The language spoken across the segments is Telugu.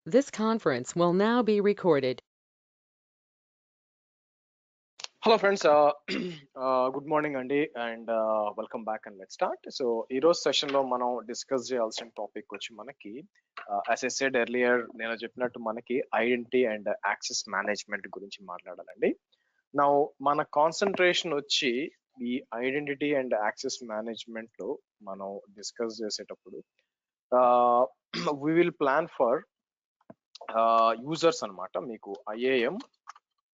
This conference will now be recorded. Hello friends, good morning Andy and welcome back and let's start. So ఈ రోజు సెషన్ లో మనం డిస్కస్ చేయాల్సిన టాపిక్ వచ్చి మనకి as I said earlier నేను చెప్పినట్టు మనకి ఐడెంటిటీ అండ్ యాక్సెస్ మేనేజ్మెంట్ గురించి మాట్లాడాలండి. నా మన కాన్సన్ట్రేషన్ వచ్చి ఈ ఐడెంటిటీ అండ్ యాక్సెస్ మేనేజ్మెంట్ లో మనం డిస్కస్ చేసేటప్పుడు we will plan for users అన్నమాట. మీకు IAM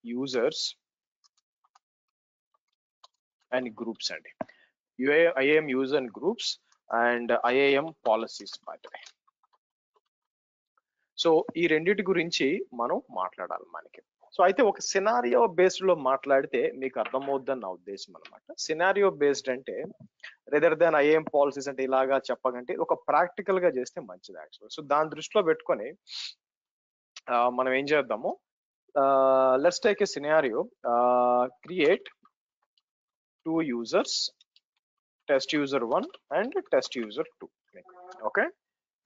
యూజర్స్ and groups అండి. IAM user and groups and IAM policies by the way. So ఈ రెండిటి గురించి మనం మాట్లాడాలి మనకి. సో అయితే ఒక సినారియో బేస్డ్ లో మాట్లాడితే మీకు అర్థమవుద్దని నా ఉద్దేశం అనమాట. సినారియో బేస్డ్ అంటే రెదర్ దాన్ IAM పాలసీస్ అంటే ఇలాగా చెప్పకంటే ఒక ప్రాక్టికల్ గా చేస్తే మంచిది యాక్చువల్. సో దాని దృష్టిలో పెట్టుకొని మనం ఏం చేద్దాము, let's take a scenario, create 2 users, test user 1 and test user 2. Okay,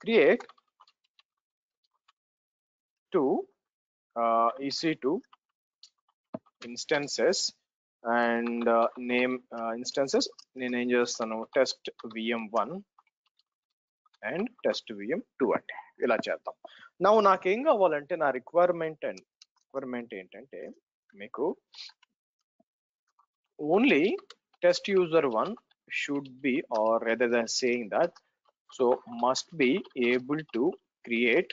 create 2 EC2 instances and name instances. నేను ఏం చేస్తాను, test VM1 and test VM2 అంటే ఇలా చేద్దాం. నాకేం కావాలంటే నా రిక్వైర్మెంట్ ఏంటంటే మీకు only test user 1 should be, or rather than saying that, so must be able to create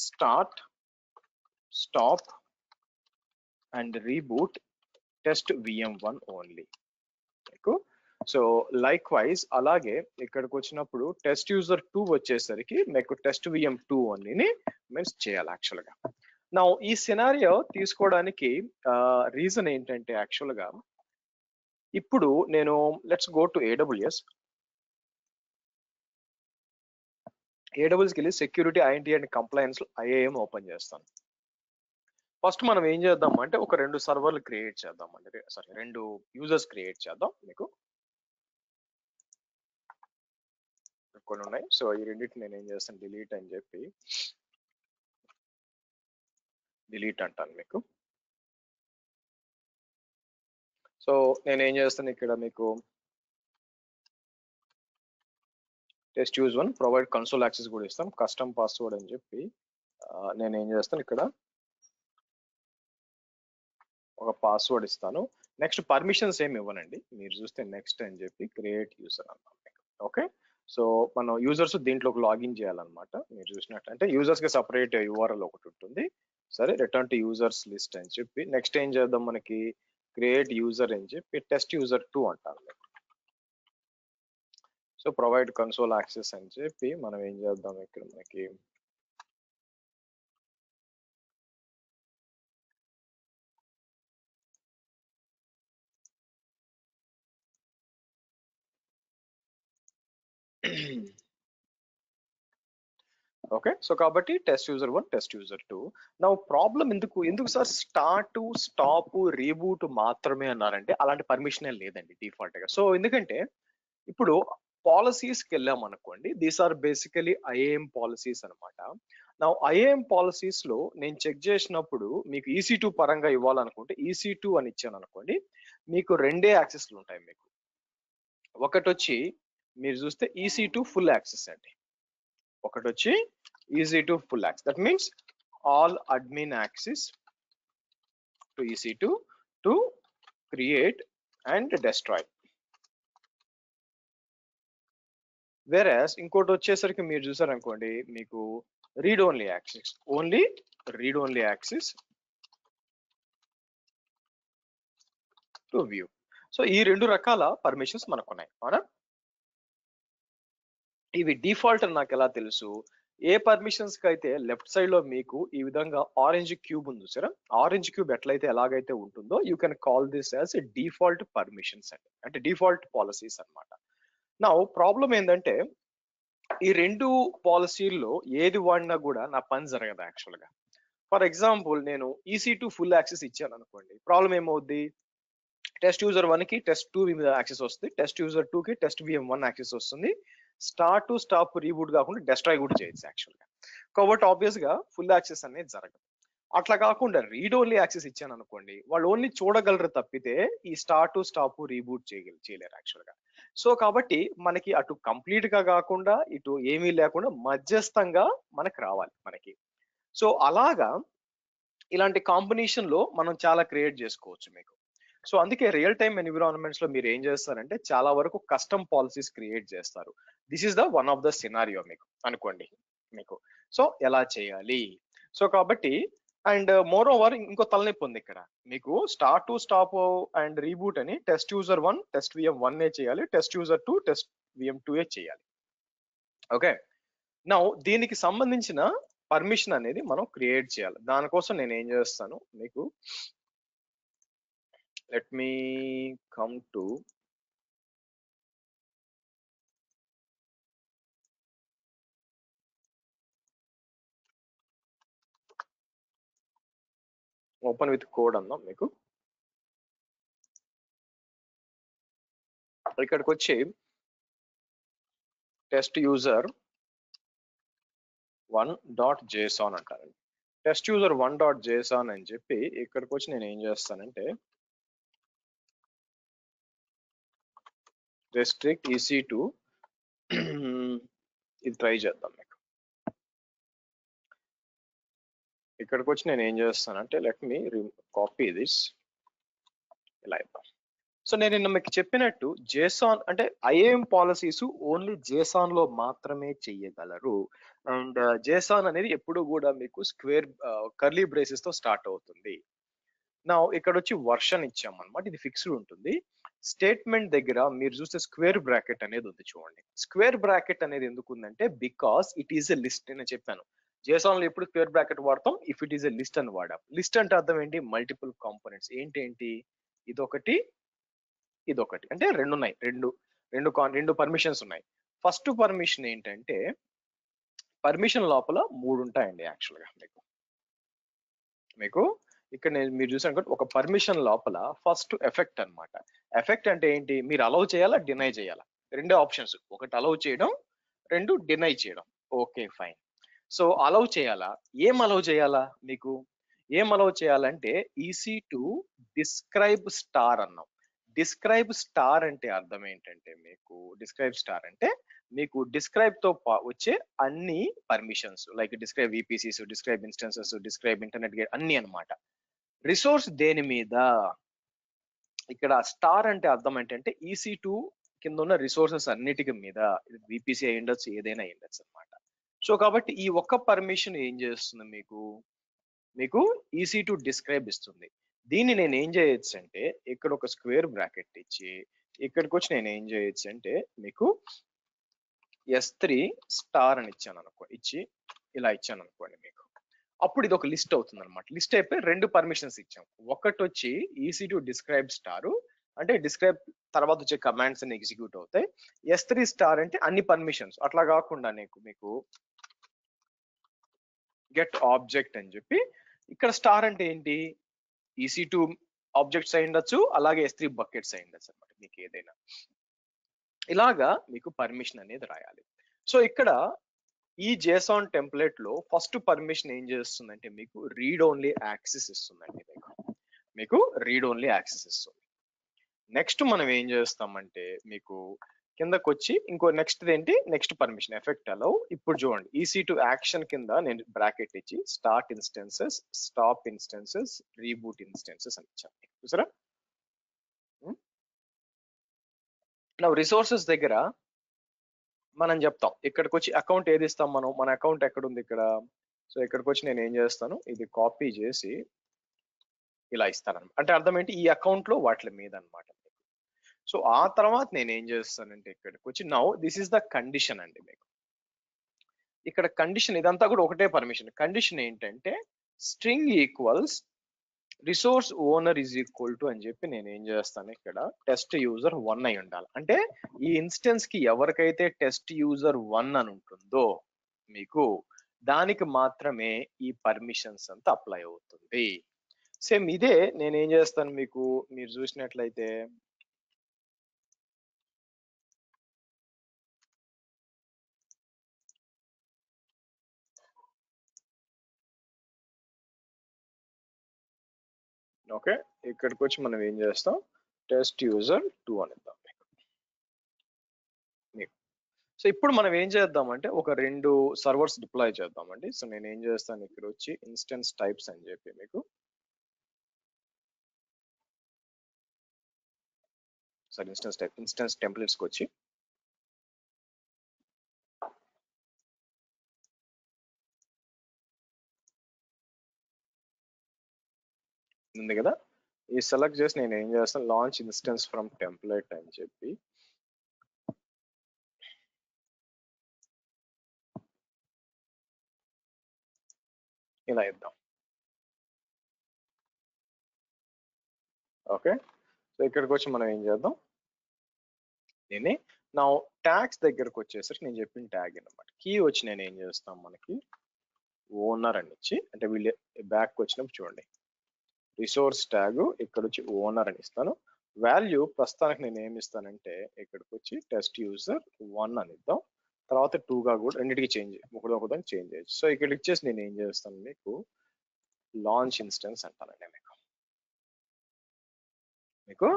start, stop and reboot test VM1 only. So like wise అలాగే ఇక్కడికి వచ్చినప్పుడు టెస్ట్ యూజర్ 2 వచ్చేసరికి మీకు టెస్ట్ VM2 ఓన్లీని మీన్స్ చేయాలి యాక్చువల్ గా. నా ఈ సినారియో తీసుకోవడానికి రీజన్ ఏంటంటే యాక్చువల్ గా ఇప్పుడు నేను లెట్స్ గో టు AWS కి వెళ్ళి security identity and complains IAM open చేస్తాను. ఫస్ట్ మనం ఏం చేద్దాం అంటే ఒక 2 సర్వర్లు క్రియేట్ చేద్దాం అంటే సారీ 2 యూజర్స్ క్రియేట్ చేద్దాం. మీకు కొన్ని ఉన్నాయి. సో ఈ రెండింటిని నేను ఏం చేస్తాను, డిలీట్ అని చెప్పి డిలీట్ అంటాను మీకు. సో నేను ఏం చేస్తాను ఇక్కడ మీకు test use 1 provide console access కూడా ఇస్తాం, కస్టమ్ పాస్వర్డ్ అని చెప్పి నేను ఏం చేస్తాను ఇక్కడ ఒక పాస్వర్డ్ ఇస్తాను. నెక్స్ట్ పర్మిషన్స్ ఏమి ఇవ్వనండి, మీరు చూస్తే నెక్స్ట్ అని చెప్పి క్రియేట్ యూజర్ అన్నాను. ఓకే, సో మనం యూజర్స్ దీంట్లోకి లాగిన్ చేయాలన్నమాట. మీరు చూసినట్టు అంటే యూజర్స్ కి సపరేట్ URL ఒకటి ఉంటుంది. సరే, రిటర్న్ టు యూజర్స్ లిస్ట్ అని చెప్పి నెక్స్ట్ ఏం చేద్దాం, మనకి క్రియేట్ యూజర్ అని చెప్పి టెస్ట్ యూజర్ 2 అంటారు. సో ప్రొవైడ్ కన్సోల్ యాక్సెస్ అని చెప్పి మనం ఏం చేద్దాం ఇక్కడ మనకి ఓకే. సో కాబట్టి టెస్ట్ యూజర్ 1 టెస్ట్ యూజర్ 2. నా ప్రాబ్లం ఎందుకు సార్ స్టార్ట్ స్టాప్ రీబూట్ మాత్రమే అన్నారంటే అలాంటి పర్మిషన్ లేదండి డిఫాల్ట్ గా. సో ఎందుకంటే ఇప్పుడు పాలసీస్కి వెళ్ళాం అనుకోండి, these are basically IAM policies అనమాట. నా IAM పాలసీస్ లో నేను చెక్ చేసినప్పుడు మీకు EC2 పరంగా ఇవ్వాలనుకుంటే EC2 అని ఇచ్చాను అనుకోండి, మీకు రెండే యాక్సెస్లు ఉంటాయి. మీకు ఒకటి వచ్చి మీరు చూస్తే EC2 ఫుల్ యాక్సెస్ అండి, ఒకటి వచ్చి EC2 full access. That means all admin access to EC2 to create and destroy. Whereas ఇంకోటి వచ్చేసరికి మీరు చూసారనుకోండి, మీకు read only access, only read only access to view. So ఈ 2 రకాల పర్మిషన్స్ మనకు ఉన్నాయి. అవునా, ఇవి డిఫాల్ట్ అని నాకు ఎలా తెలుసు, ఏ పర్మిషన్స్ కి అయితే లెఫ్ట్ సైడ్ లో మీకు ఈ విధంగా ఆరెంజ్ క్యూబ్ ఉంది సరే, ఆరెంజ్ క్యూబ్ ఎట్లయితే ఎలాగైతే ఉంటుందో you can call this as default permissions అండి, అంటే డిఫాల్ట్ పాలసీస్ అన్నమాట. నా ప్రాబ్లం ఏంటంటే ఈ 2 పాలసీల్లో ఏది వాడినా కూడా నా పని జరగదు యాక్చువల్ గా. ఫర్ ఎగ్జాంపుల్ నేను EC2 ఫుల్ యాక్సెస్ ఇచ్చాను అనుకోండి, ప్రాబ్లం ఏమవుద్ది, టెస్ట్ యూజర్ 1 కి టెస్ట్ 2 మీద యాక్సెస్ వస్తుంది, టెస్ట్ యూజర్ 2 కి టెస్ట్ VM1 యాక్సెస్ వస్తుంది, స్టార్ట్ టు స్టాప్ రీబూట్ కాకుండా డెస్ట్రాయ్ కూడా చేయొచ్చు యాక్చువల్గా. కాబట్టి ఆబ్వియస్ గా ఫుల్ యాక్సెస్ అనేది జరగదు. అట్లా కాకుండా రీడ్ ఓన్లీ యాక్సెస్ ఇచ్చాను అనుకోండి, వాళ్ళు ఓన్లీ చూడగలరు తప్పితే ఈ స్టార్ట్ టు స్టాప్ రీబూట్ చేయలేరు యాక్చువల్గా. సో కాబట్టి మనకి అటు కంప్లీట్ గా కాకుండా ఇటు ఏమీ లేకుండా మధ్యస్థంగా మనకి రావాలి మనకి. సో అలాగా ఇలాంటి కాంబినేషన్ లో మనం చాలా క్రియేట్ చేసుకోవచ్చు మీకు. సో అందుకే రియల్ టైమ్ ఎన్విరాన్మెంట్స్ లో మీరు ఏం చేస్తారంటే చాలా వరకు కస్టమ్ పాలసీస్ క్రియేట్ చేస్తారు. This is the one of the scenario మీకు అనుకోండి మీకు. సో ఎలా చేయాలి? సో కాబట్టి అండ్ మోర్ ఓవర్ ఇంకో తలనొప్పి ఉంది ఇక్కడ మీకు. Start to stop and reboot అని టెస్ట్ యూజర్ 1 టెస్ట్ విఎం 1 చేయాలి, టెస్ట్ యూజర్ 2 టెస్ట్ విఎం 2 చేయాలి. ఓకే, నౌ దీనికి సంబంధించిన పర్మిషన్ అనేది మనం క్రియేట్ చేయాలి. దానికోసం నేను ఏం చేస్తాను మీకు, let me come to open with code అన్నాం మీకు. ఇక్కడికి వచ్చి టెస్ట్ యూజర్ 1.json అంటారండి. టెస్ట్ యూజర్ 1.json అని చెప్పి ఇక్కడికి వచ్చి నేను ఏం చేస్తానంటే రెస్ట్రిక్ట్ EC2 ఇది ట్రై చేద్దాం మీకు. ఇక్కడికి వచ్చి నేను ఏం చేస్తానంటే లెట్ మీ కాపీ దిస్, ఇలా ఇద్దాం. సో నేను నిన్న మీకు చెప్పినట్టు జేసాన్ అంటే ఐఏఎం పాలసీస్ ఓన్లీ జేసాన్ లో మాత్రమే చెయ్యగలరు. అండ్ జేసాన్ అనేది ఎప్పుడు కూడా మీకు స్క్వేర్ కర్లీ బ్రేసెస్ తో స్టార్ట్ అవుతుంది. నా ఇక్కడ వచ్చి వర్షన్ ఇచ్చాం అనమాట, ఇది ఫిక్స్డ్ ఉంటుంది. స్టేట్మెంట్ దగ్గర మీరు చూస్తే స్క్వేర్ బ్రాకెట్ అనేది ఉంది చూడండి. స్క్వేర్ బ్రాకెట్ అనేది ఎందుకు ఉందంటే because it is a list. నేను చెప్పాను జేసాన్ లో ఎప్పుడు స్క్వేర్ బ్రాకెట్ వాడతాం, if it is a list అని వాడాం. లిస్ట్ అంటే అర్థం ఏంటి? Multiple components. ఏంటి ఇదొకటి ఇదొకటి, అంటే రెండు ఉన్నాయి, రెండు పర్మిషన్స్ ఉన్నాయి. ఫస్ట్ పర్మిషన్ ఏంటంటే పర్మిషన్ లోపల 3 ఉంటాయండి యాక్చువల్గా మీకు ఇక్కడ మీరు చూసాను ఒక పర్మిషన్ లోపల ఫస్ట్ ఎఫెక్ట్ అన్నమాట. ఎఫెక్ట్ అంటే ఏంటి? మీరు అలౌ చేయాలా, డినై చేయాలా? రెండే ఆప్షన్స్, ఒకటి అలౌ చేయడం, రెండు డినై చేయడం. Okay fine. సో అలౌ చేయాలా? ఏం అలౌ చేయాలా మీకు? ఏం అలౌ చేయాలంటే EC2 డిస్క్రైబ్ స్టార్ అన్నాం. డిస్క్రైబ్ స్టార్ అంటే అర్థం ఏంటంటే మీకు, డిస్క్రైబ్ స్టార్ అంటే మీకు డిస్క్రైబ్ తో వచ్చే అన్ని permissions like describe VPCs, describe instances, describe internet gate అన్ని అన్నమాట. రిసోర్స్ దేని మీద? ఇక్కడ స్టార్ అంటే అర్థం ఏంటంటే EC2 కింద ఉన్న రిసోర్సెస్ అన్నిటికి మీద, VPC అయి ఉండొచ్చు, ఏదైనా అయి ఉండొచ్చు అనమాట. సో కాబట్టి ఈ ఒక్క పర్మిషన్ ఏం చేస్తుంది మీకు EC2 డిస్క్రైబ్ ఇస్తుంది. దీన్ని నేను ఏం చేయొచ్చు అంటే ఇక్కడ ఒక స్క్వేర్ బ్రాకెట్ ఇచ్చి ఇక్కడికి వచ్చి నేను ఏం చేయొచ్చు అంటే మీకు S3 స్టార్ అని ఇచ్చి ఇలా ఇచ్చాను అనుకోండి మీకు. అప్పుడు ఇది ఒక లిస్ట్ అవుతుంది అనమాట. లిస్ట్ అయిపోయి రెండు పర్మిషన్స్ ఇచ్చాం. ఒకటి వచ్చి EC2 డిస్క్రైబ్ స్టార్ అంటే డిస్క్రైబ్ తర్వాత వచ్చే కమాండ్స్ అన్ని ఎగ్జిక్యూట్ అవుతాయి. S3 స్టార్ అంటే అన్ని పర్మిషన్స్. అట్లా కాకుండా మీకు గెట్ ఆబ్జెక్ట్ అని చెప్పి ఇక్కడ స్టార్ అంటే ఏంటి? EC2 ఆబ్జెక్ట్స్ అయి ఉండొచ్చు, అలాగే S3 బకెట్స్ అయి ఉండొచ్చు అనమాట. మీకు ఏదైనా ఇలాగా మీకు పర్మిషన్ అనేది రాయాలి. సో ఇక్కడ ఈ జేసాన్ టెంప్లెట్ లో ఫస్ట్ పర్మిషన్ ఏం చేస్తుందంటే మీకు రీడ్ ఓన్లీ యాక్సెస్ ఇస్తుందండి. మీకు రీడ్ ఓన్లీ యాక్సెస్ ఇస్తుంది. నెక్స్ట్ మనం ఏం చేస్తామంటే మీకు కిందకు వచ్చి ఇంకో నెక్స్ట్ పర్మిషన్ ఎఫెక్ట్ అలౌ. ఇప్పుడు చూడండి EC2 యాక్షన్ కింద నేను బ్రాకెట్ ఇచ్చి start instances, stop instances, reboot instances అని ఇచ్చాను. చూసారా? నా రిసోర్సెస్ దగ్గర మనం చెప్తాం, ఇక్కడికి వచ్చి అకౌంట్ ఏది ఇస్తాం మనం, మన అకౌంట్ ఎక్కడ ఉంది ఇక్కడ. సో ఇక్కడికి వచ్చి నేను ఏం చేస్తాను, ఇది కాపీ చేసి ఇలా ఇస్తాను. అంటే అర్థం ఏంటి? ఈ అకౌంట్ లో వాటి మీద అనమాట. సో ఆ తర్వాత నేను ఏం చేస్తానంటే ఇక్కడికి వచ్చి now this is the condition అండి మీకు. ఇక్కడ కండిషన్ ఇదంతా కూడా ఒకటే పర్మిషన్. కండిషన్ ఏంటంటే string equals resource owner is equal to అని చెప్పి నేను ఏం చేస్తాను ఇక్కడ టెస్ట్ యూజర్ 1 అయి ఉండాలి. అంటే ఈ ఇన్స్టెన్స్ కి ఎవరికైతే టెస్ట్ యూజర్ 1 అని ఉంటుందో మీకు దానికి మాత్రమే ఈ పర్మిషన్స్ అంతా అప్లై అవుతుంది. సేమ్ ఇదే నేను ఏం చేస్తాను మీకు, మీరు చూసినట్లయితే ఓకే, ఇక్కడికి వచ్చి మనం ఏం చేస్తాం, టెస్ట్ యూజర్ 2 అని ఇద్దాం మీకు. సో ఇప్పుడు మనం ఏం చేద్దామంటే ఒక 2 సర్వర్స్ డిప్లాయ్ చేద్దామండి. సో నేను ఏం చేస్తాను, ఇక్కడ వచ్చి ఇన్స్టెన్స్ టైప్స్ అని చెప్పి మీకు, సారీ ఇన్స్టెన్స్ టెంప్లెట్స్కి వచ్చి ఉంది కదా, ఈ సెలెక్ట్ చేసి నేను ఏం చేస్తాను, లాంచ్ ఇన్స్టెన్స్ ఫ్రమ్ టెంప్లెట్ అని చెప్పి ఇలా ఇద్దాం. ఓకే, సో ఇక్కడికి వచ్చి మనం ఏం చేద్దాం, దీన్ని నా ట్యాగ్స్ దగ్గరకు వచ్చేసరికి నేను చెప్పిన ట్యాగ్ అనమాట. కీ వచ్చి నేను ఏం చేస్తాం, మనకి ఓనర్ అని ఇచ్చి, అంటే వీళ్ళు బ్యాక్ వచ్చినప్పుడు చూడండి, రిసోర్స్ ట్యాగ్ ఇక్కడ వచ్చి ఓనర్ అని ఇస్తాను. వాల్యూ ప్రస్తుతానికి నేను ఏమి ఇస్తానంటే ఇక్కడికి వచ్చి టెస్ట్ యూజర్ 1 అని ఇద్దాం. తర్వాత 2గా కూడా రెండింటికి చేంజ్, ఒకదానికి చేంజ్ చేయొచ్చు. సో ఇక్కడ ఇచ్చేసి నేను ఏం చేస్తాను, మీకు లాంచ్ ఇన్స్టెన్స్ అంటానండి, మీకు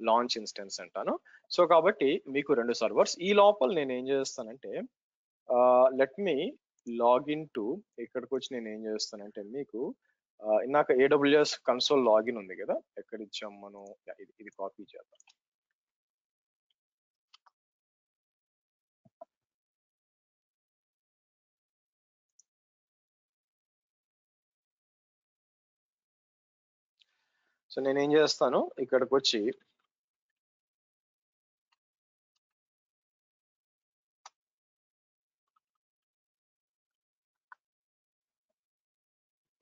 లాంచ్ ఇన్స్టెన్స్ అంటాను. సో కాబట్టి మీకు 2 సర్వర్స్. ఈ లోపల నేను ఏం చేస్తానంటే లెట్ మీ లాగిన్ టు, ఇక్కడికి వచ్చి నేను ఏం చేస్తానంటే మీకు ఇందాక AWS కన్సోల్ లాగిన్ ఉంది కదా, ఎక్కడ ఇచ్చాం మనం, ఇది కాపీ చేద్దాం. సో నేను ఏం చేస్తాను, ఇక్కడికి వచ్చి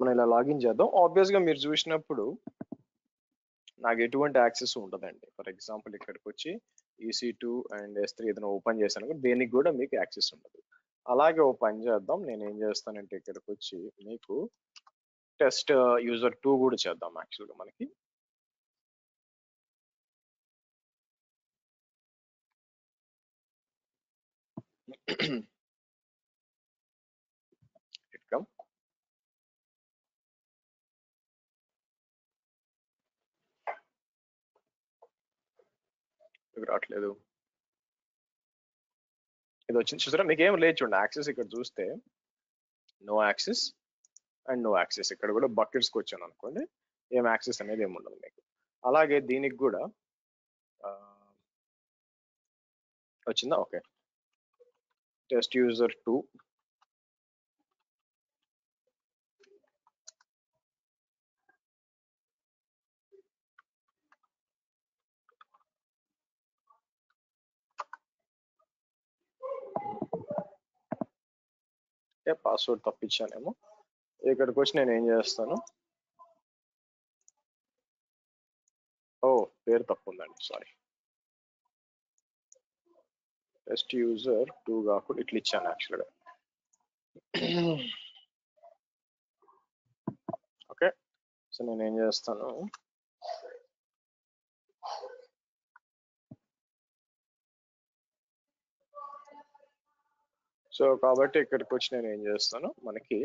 మనం ఇలా లాగిన్ చేద్దాం. ఆబ్వియస్ గా మీరు చూసినప్పుడు నాకు ఎటువంటి యాక్సెస్ ఉండదండి. ఫర్ ఎగ్జాంపుల్ ఇక్కడికి వచ్చి EC2 అండ్ S3 ఏదైనా ఓపెన్ చేశాను, దేనికి కూడా మీకు యాక్సెస్ ఉండదు. అలాగే ఓ పని చేద్దాం, నేను ఏం చేస్తానంటే ఇక్కడికి వచ్చి మీకు టెస్ట్ యూజర్ 2 కూడా చేద్దాం. యాక్చువల్గా మనకి ఇట్కమ్ రావట్లేదు, ఇది వచ్చింది చూసారా, మీకు ఏం లేదు చూడండి యాక్సెస్. ఇక్కడ చూస్తే no access and no access. ఇక్కడ కూడా బకెట్స్కి వచ్చాను అనుకోండి, ఏం యాక్సెస్ అనేది ఏమి ఉండదు మీకు. అలాగే దీనికి కూడా వచ్చిందా, ఓకే, టెస్ట్ యూజర్ 2 పాస్వర్డ్ తప్పించానేమో. ఇక్కడికి వచ్చి నేను ఏం చేస్తాను, ఓ పేరు తప్పు ఉందండి, సారీ. టెస్ట్ యూజర్ 2 కాకుండా ఇట్లా ఇచ్చాను యాక్చువల్గా. ఓకే, సో నేను ఏం చేస్తాను, సో కాబట్టి ఇక్కడికి వచ్చి నేను ఏం చేస్తాను, మనకి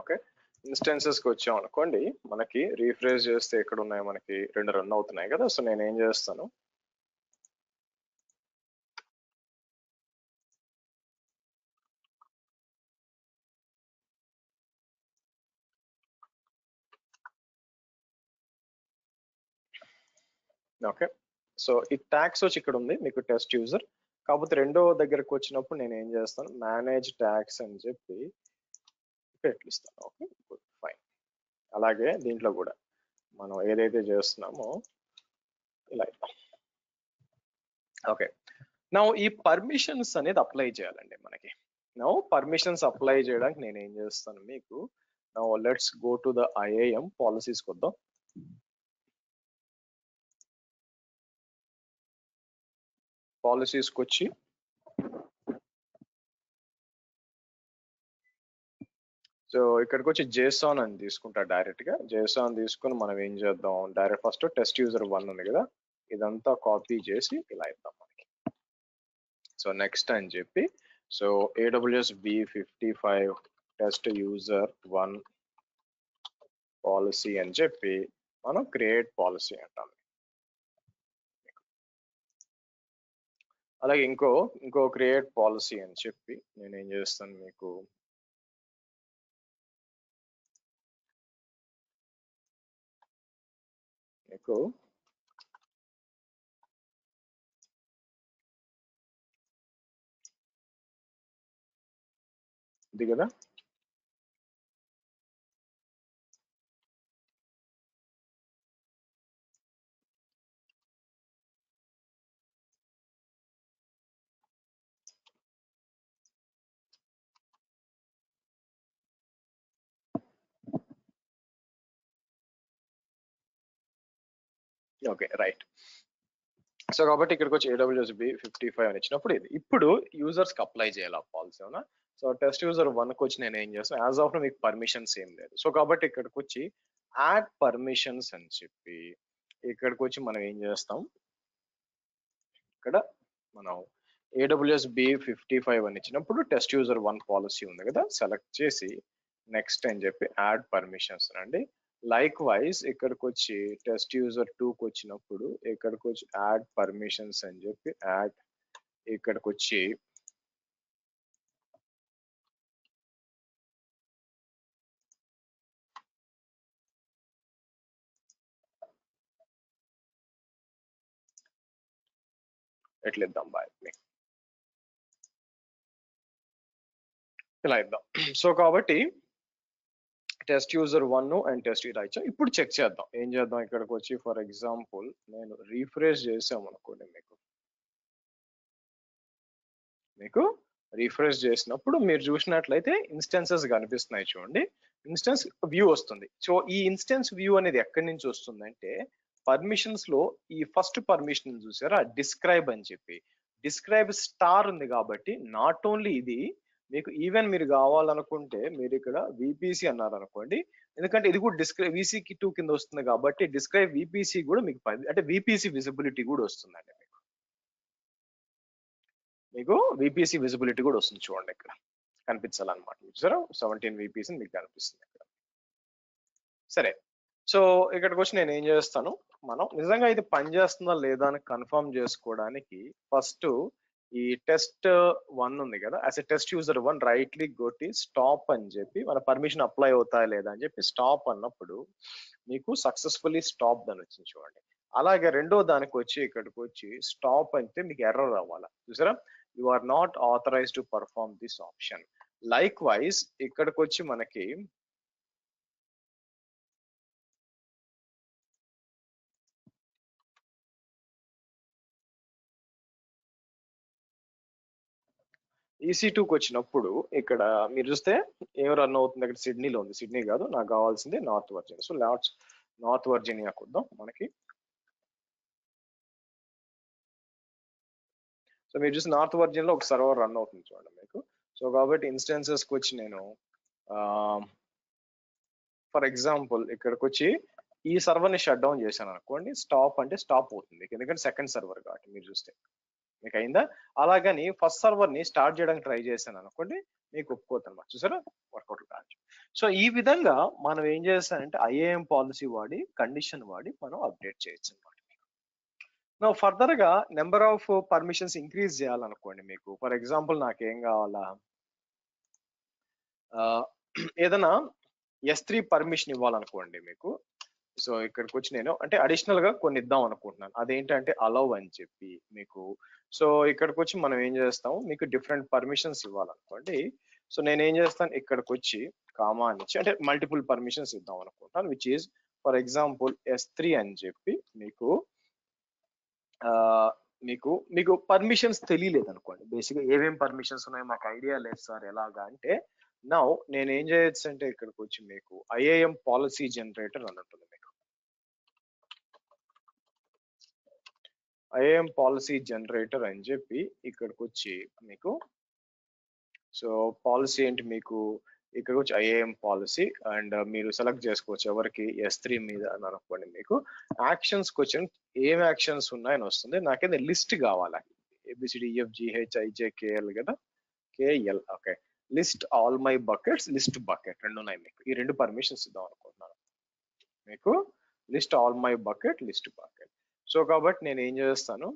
ఓకే ఇన్స్టెన్సెస్కి వచ్చాం అనుకోండి, మనకి రీఫ్రెష్ చేస్తే ఎక్కడ ఉన్నాయి, మనకి 2 రన్ అవుతున్నాయి కదా. సో నేను ఏం చేస్తాను, ఓకే, సో ఈ ట్యాగ్స్ వచ్చి ఇక్కడ ఉంది మీకు టెస్ట్ యూజర్. కాకపోతే రెండో దగ్గరకు వచ్చినప్పుడు నేను ఏం చేస్తాను, మేనేజ్ ట్యాగ్స్ అని చెప్పి ఎట్లా ఇస్తాను. Okay, good, fine. అలాగే దీంట్లో కూడా మనం ఏదైతే చేస్తున్నామో ఇలా ఇద్దాం. ఓకే, నా ఈ పర్మిషన్స్ అనేది అప్లై చేయాలండి మనకి. నా పర్మిషన్స్ అప్లై చేయడానికి నేను ఏం చేస్తాను మీకు, నా let's go to the IAM పాలసీస్కి వద్దాం. పాలసీస్కి వచ్చి సో ఇక్కడికి వచ్చి JSON అని తీసుకుంటా డైరెక్ట్ గా. JSON తీసుకుని మనం ఏం చేద్దాం, డైరెక్ట్ ఫస్ట్ టెస్ట్ యూజర్ 1 ఉంది కదా, ఇదంతా కాపీ చేసి ఇలా ఇద్దాం మనకి. సో నెక్స్ట్ అని చెప్పి, so AWS B55 test user 1 policy అని చెప్పి మనం క్రియేట్ పాలసీ అంటాం. అలాగే ఇంకో క్రియేట్ పాలసీ అని చెప్పి నేను ఏం చేస్తాను మీకు ఇది కదా, ఓకే రైట్. సో కాబట్టి ఇక్కడికి వచ్చి AWS B55 అని ఇచ్చినప్పుడు ఇది ఇప్పుడు యూజర్స్ కి అప్లై చేయాలి ఆ పాలసీ అవునా. సో టెస్ట్ యూజర్ 1 కి వచ్చి నేను ఏం చేస్తాను, యాజ్ ఆఫ్ మీకు పర్మిషన్స్ ఏం లేదు. సో కాబట్టి ఇక్కడికి వచ్చి యాడ్ పర్మిషన్స్ అని చెప్పి ఇక్కడికి వచ్చి మనం ఏం చేస్తాం, ఇక్కడ మనం AWS B55 అని ఇచ్చినప్పుడు టెస్ట్ యూజర్ 1 పాలసీ ఉంది కదా, సెలెక్ట్ చేసి నెక్స్ట్ అని చెప్పి యాడ్ పర్మిషన్స్ అండి. లైక్ వైజ్ ఇక్కడికి వచ్చి టెస్ట్ యూజర్ 2కి వచ్చినప్పుడు ఇక్కడికి వచ్చి యాడ్ పర్మిషన్స్ అని చెప్పి యాడ్ ఇక్కడికి వచ్చి ఎట్లా ఇద్దాం బాయ్ ఇలా ఇద్దాం. సో కాబట్టి test user 1 and test user ఇచ్చాం. ఇప్పుడు చెక్ చేద్దాం, ఏం చేద్దాం ఇక్కడికి వచ్చి ఫర్ ఎగ్జాంపుల్ నేను రీఫ్రెష్ చేసాం అనుకోండి, మీకు రీఫ్రెష్ చేసినప్పుడు మీరు చూసినట్లయితే ఇన్స్టెన్సెస్ కనిపిస్తున్నాయి చూడండి, ఇన్స్టెన్స్ వ్యూ వస్తుంది. సో ఈ ఇన్స్టెన్స్ వ్యూ అనేది ఎక్కడి నుంచి వస్తుందంటే పర్మిషన్స్ లో ఈ ఫస్ట్ పర్మిషన్ చూసారా, డిస్క్రైబ్ అని చెప్పి డిస్క్రైబ్ స్టార్ ఉంది కాబట్టి నాట్ ఓన్లీ ఇది మీకు ఈవెన్ మీరు కావాలనుకుంటే మీరు ఇక్కడ విపిసి అన్నారు అనుకోండి, ఎందుకంటే ఇది కూడా డిస్క్రైబ్ VCకి 2 కింద వస్తుంది కాబట్టి డిస్క్రైబ్ విపిసి కూడా మీకు అంటే విపిసి విజిబిలిటీ కూడా వస్తుందండి, మీకు విపిసి విజిబిలిటీ కూడా వస్తుంది చూడండి, ఇక్కడ కనిపించాలన్నమాట. చూసారా 17 విపిసి మీకు కనిపిస్తుంది ఇక్కడ. సరే, సో ఇక్కడికి వచ్చి నేను ఏం చేస్తాను, మనం నిజంగా ఇది పనిచేస్తుందా లేదా అని కన్ఫర్మ్ చేసుకోవడానికి ఫస్ట్ ఈ టెస్ట్ 1 ఉంది కదా, as a test user 1 rightly కొట్టి స్టాప్ అని చెప్పి మన పర్మిషన్ అప్లై అవుతాయా లేదా అని చెప్పి స్టాప్ అన్నప్పుడు మీకు సక్సెస్ఫుల్లీ స్టాప్ అని వచ్చింది చూడండి. అలాగే రెండో దానికి వచ్చి ఇక్కడికి వచ్చి స్టాప్ అంటే మీకు ఎర్రర్ రావాలా, చూసారా you are not authorized to perform this option. Likewise ఇక్కడికి వచ్చి మనకి EC2కి వచ్చినప్పుడు ఇక్కడ మీరు చూస్తే ఏం రన్ అవుతుంది, ఇక్కడ సిడ్నీలో ఉంది, సిడ్నీ కాదు నాకు కావాల్సింది నార్త్ వర్జీనియా. సో నార్త్ వర్జీనియాకి వద్దాం మనకి. సో మీరు చూసి నార్త్ వర్జీనియాలో ఒక సర్వర్ రన్ అవుతుంది చూడండి మీకు. సో కాబట్టి ఇన్స్టెన్సెస్కి వచ్చి నేను ఫర్ ఎగ్జాంపుల్ ఇక్కడికి వచ్చి ఈ సర్వర్ని షట్ డౌన్ చేశాను అనుకోండి, స్టాప్ అంటే స్టాప్ అవుతుంది ఎందుకంటే సెకండ్ సర్వర్ కాబట్టి మీరు చూస్తే మీకు అయిందా. అలాగని ఫస్ట్ సర్వర్ ని స్టార్ట్ చేయడానికి ట్రై చేశాను అనుకోండి, మీకు ఒప్పుకోవచ్చు అనమాట, చూసారా వర్కౌట్ కావచ్చు. సో ఈ విధంగా మనం ఏం చేస్తానంటే IAM పాలసీ వాడి కండిషన్ వాడి మనం అప్డేట్ చేయొచ్చు అనమాట. నా ఫర్దర్ గా నెంబర్ ఆఫ్ పర్మిషన్స్ ఇంక్రీజ్ చేయాలనుకోండి, మీకు ఫర్ ఎగ్జాంపుల్ నాకేం కావాలా, ఏదైనా S3 పర్మిషన్ ఇవ్వాలనుకోండి మీకు. సో ఇక్కడికి వచ్చి నేను అంటే అడిషనల్ గా కొన్ని ఇద్దాం అనుకుంటున్నాను, అదేంటంటే అలౌ అని చెప్పి మీకు. సో ఇక్కడికి వచ్చి మనం ఏం చేస్తాం, మీకు డిఫరెంట్ పర్మిషన్స్ ఇవ్వాలనుకోండి. సో నేను ఏం చేస్తాను, ఇక్కడికి వచ్చి కామా అని ఇచ్చి అంటే మల్టిపుల్ పర్మిషన్స్ ఇద్దాం అనుకుంటాను, which is for example S3 అని చెప్పి మీకు మీకు పర్మిషన్స్ తెలియలేదు అనుకోండి, బేసిక్ గా ఏమేమి పర్మిషన్స్ ఉన్నాయో మాకు ఐడియా లేదు సార్ ఎలాగా అంటే, నౌ నేను ఏం చేయొచ్చు అంటే ఇక్కడికి వచ్చి మీకు IAM పాలసీ జనరేటర్ అని ఉంటుంది మీకు. IAM పాలసీ జనరేటర్ అని చెప్పి ఇక్కడికి వచ్చి మీకు, సో పాలసీ ఏంటి మీకు ఇక్కడ వచ్చి IAM పాలసీ అండ్ మీరు సెలెక్ట్ చేసుకోవచ్చు ఎవరికి S3 మీద అని అనుకోండి. మీకు యాక్షన్స్ క్వశ్చన్ ఏం యాక్షన్స్ ఉన్నాయని వస్తుంది, నాకేదో లిస్ట్ కావాలి ABCDEFGHIJKL కదా. KL okay. List all my buckets, list bucket రెండు ఉన్నాయి మీకు. ఈ రెండు పర్మిషన్స్ ఇద్దాం అనుకుంటున్నాను మీకు. List all my bucket, list bucket. So కాబట్టి నేను ఏం చేస్తాను,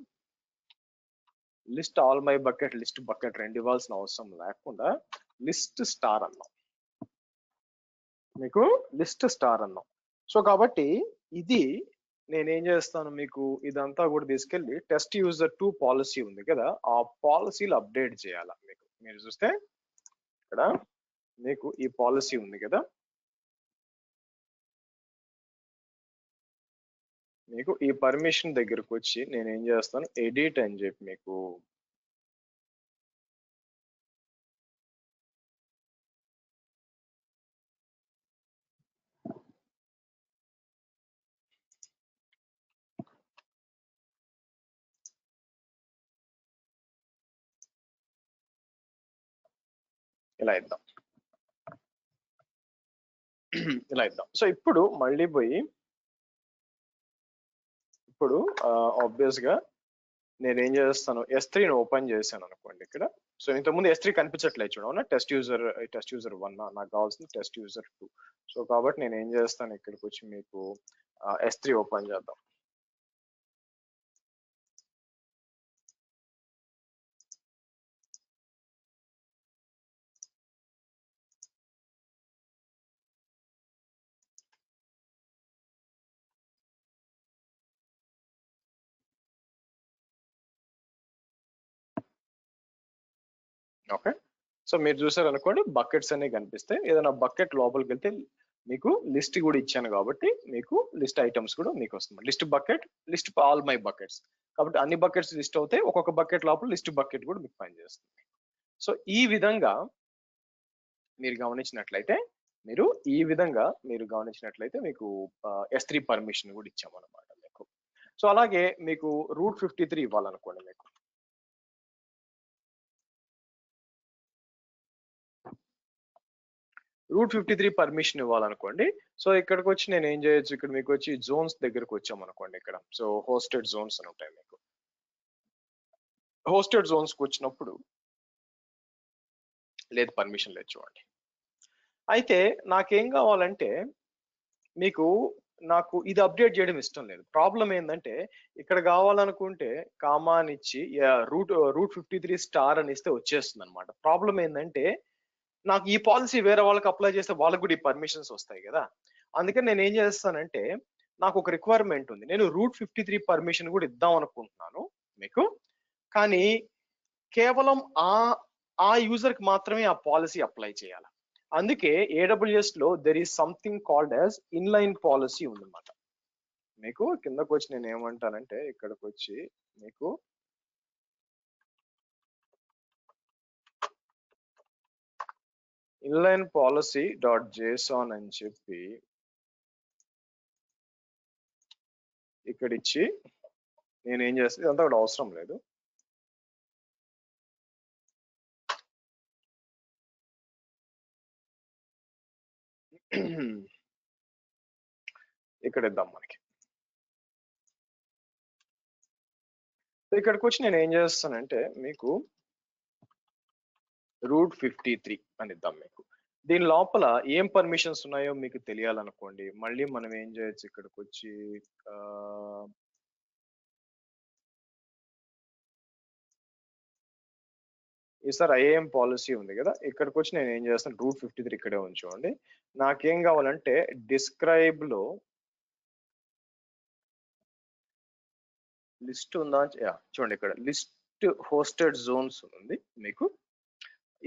list all my bucket, list bucket రెండు ఇవ్వాల్సిన అవసరం లేకుండా లిస్ట్ స్టార్ అన్నాం మీకు. లిస్ట్ స్టార్ అన్నాం. సో కాబట్టి ఇది నేనేం చేస్తాను మీకు, ఇదంతా కూడా తీసుకెళ్ళి టెస్ట్ యూజర్ 2 పాలసీ ఉంది కదా, ఆ పాలసీలు అప్డేట్ చేయాలి మీకు. మీరు చూస్తే ఇక్కడ మీకు ఈ పాలసీ ఉంది కదా, మీకు ఈ పర్మిషన్ దగ్గరకు వచ్చి నేను ఏం చేస్తాను, ఎడిట్ అని చెప్పి మీకు ఇలా ఇద్దాం. ఇలా ఇద్దాం. సో ఇప్పుడు మళ్ళీ పోయి ఇప్పుడు ఆబ్వియస్ గా నేను ఏం చేస్తాను, S3ని ఓపెన్ చేశాను అనుకోండి ఇక్కడ. సో ఇంతకుముందు S3 కనిపించట్లేదు చూడవునా, టెస్ట్ యూజర్ 1 నాకు కావాల్సింది టెస్ట్ యూజర్ 2. సో కాబట్టి నేను ఏం చేస్తాను, ఇక్కడికి వచ్చి మీకు S3 ఓపెన్ చేద్దాం. ఓకే. సో మీరు చూసారు అనుకోండి, బకెట్స్ అనేవి కనిపిస్తాయి. ఏదైనా బకెట్ లోపలికి వెళ్తే మీకు లిస్ట్ కూడా ఇచ్చాను కాబట్టి మీకు లిస్ట్ ఐటమ్స్ కూడా మీకు వస్తుంది. List bucket, list all my buckets కాబట్టి అన్ని బకెట్స్ లిస్ట్ అవుతాయి. ఒక్కొక్క బకెట్ లోపల లిస్ట్ బకెట్ కూడా మీకు పనిచేస్తుంది. సో ఈ విధంగా మీరు గమనించినట్లయితే మీకు S3 పర్మిషన్ కూడా ఇచ్చామన్నమాట మీకు. సో అలాగే మీకు రూట్ 53 ఇవ్వాలనుకోండి మీకు. Route 53 permission ఇవ్వాలనుకోండి. సో ఇక్కడికి వచ్చి నేను ఏం చేయొచ్చు, ఇక్కడ మీకు వచ్చి జోన్స్ దగ్గరకు వచ్చాం అనుకోండి ఇక్కడ. సో హోస్టెడ్ జోన్స్ అని ఉంటాయి మీకు. హోస్టెడ్ జోన్స్ కి వచ్చినప్పుడు లేదు, పర్మిషన్ లేదు చూడండి. అయితే నాకేం కావాలంటే మీకు, నాకు ఇది అప్డేట్ చేయడం ఇష్టం లేదు. ప్రాబ్లం ఏంటంటే ఇక్కడ కావాలనుకుంటే కామాన్ ఇచ్చి రూట్ 53 స్టార్ అని ఇస్తే వచ్చేస్తుంది అనమాట. ప్రాబ్లం ఏంటంటే నాకు ఈ పాలసీ వేరే వాళ్ళకి అప్లై చేస్తే వాళ్ళకి కూడా ఈ పర్మిషన్స్ వస్తాయి కదా. అందుకని నేను ఏం చేస్తానంటే, నాకు ఒక రిక్వైర్మెంట్ ఉంది, నేను రూట్ 53 పర్మిషన్ కూడా ఇద్దాం అనుకుంటున్నాను మీకు. కానీ కేవలం ఆ యూజర్ కి మాత్రమే ఆ పాలసీ అప్లై చేయాలి. అందుకే AWS లో there is something called as inline policy ఉందన్నమాట మీకు. కిందకు వచ్చి నేను ఏమంటానంటే, ఇక్కడికి వచ్చి మీకు ఇన్లైన్ పాలసీ డాట్ JSON అని చెప్పి ఇక్కడ ఇచ్చి నేను ఏం చేస్తాను, ఇదంతా కూడా అవసరం లేదు. ఇక్కడ ఇద్దాం మనకి. ఇక్కడికి వచ్చి నేను ఏం చేస్తానంటే మీకు రూట్ 53 అని ఇద్దాం మీకు. దీని లోపల ఏం పర్మిషన్స్ ఉన్నాయో మీకు తెలియాలనుకోండి, మళ్ళీ మనం ఏం చేయొచ్చు, ఇక్కడికి వచ్చి ఈసారి IAM పాలసీ ఉంది కదా, ఇక్కడికి వచ్చి నేను ఏం చేస్తాను, రూట్ 53 ఇక్కడే ఉంచండి. నాకేం కావాలంటే డిస్క్రైబ్ లో లిస్ట్ ఉందా చూడండి, ఇక్కడ లిస్ట్ హోస్టెడ్ జోన్స్ ఉంది మీకు.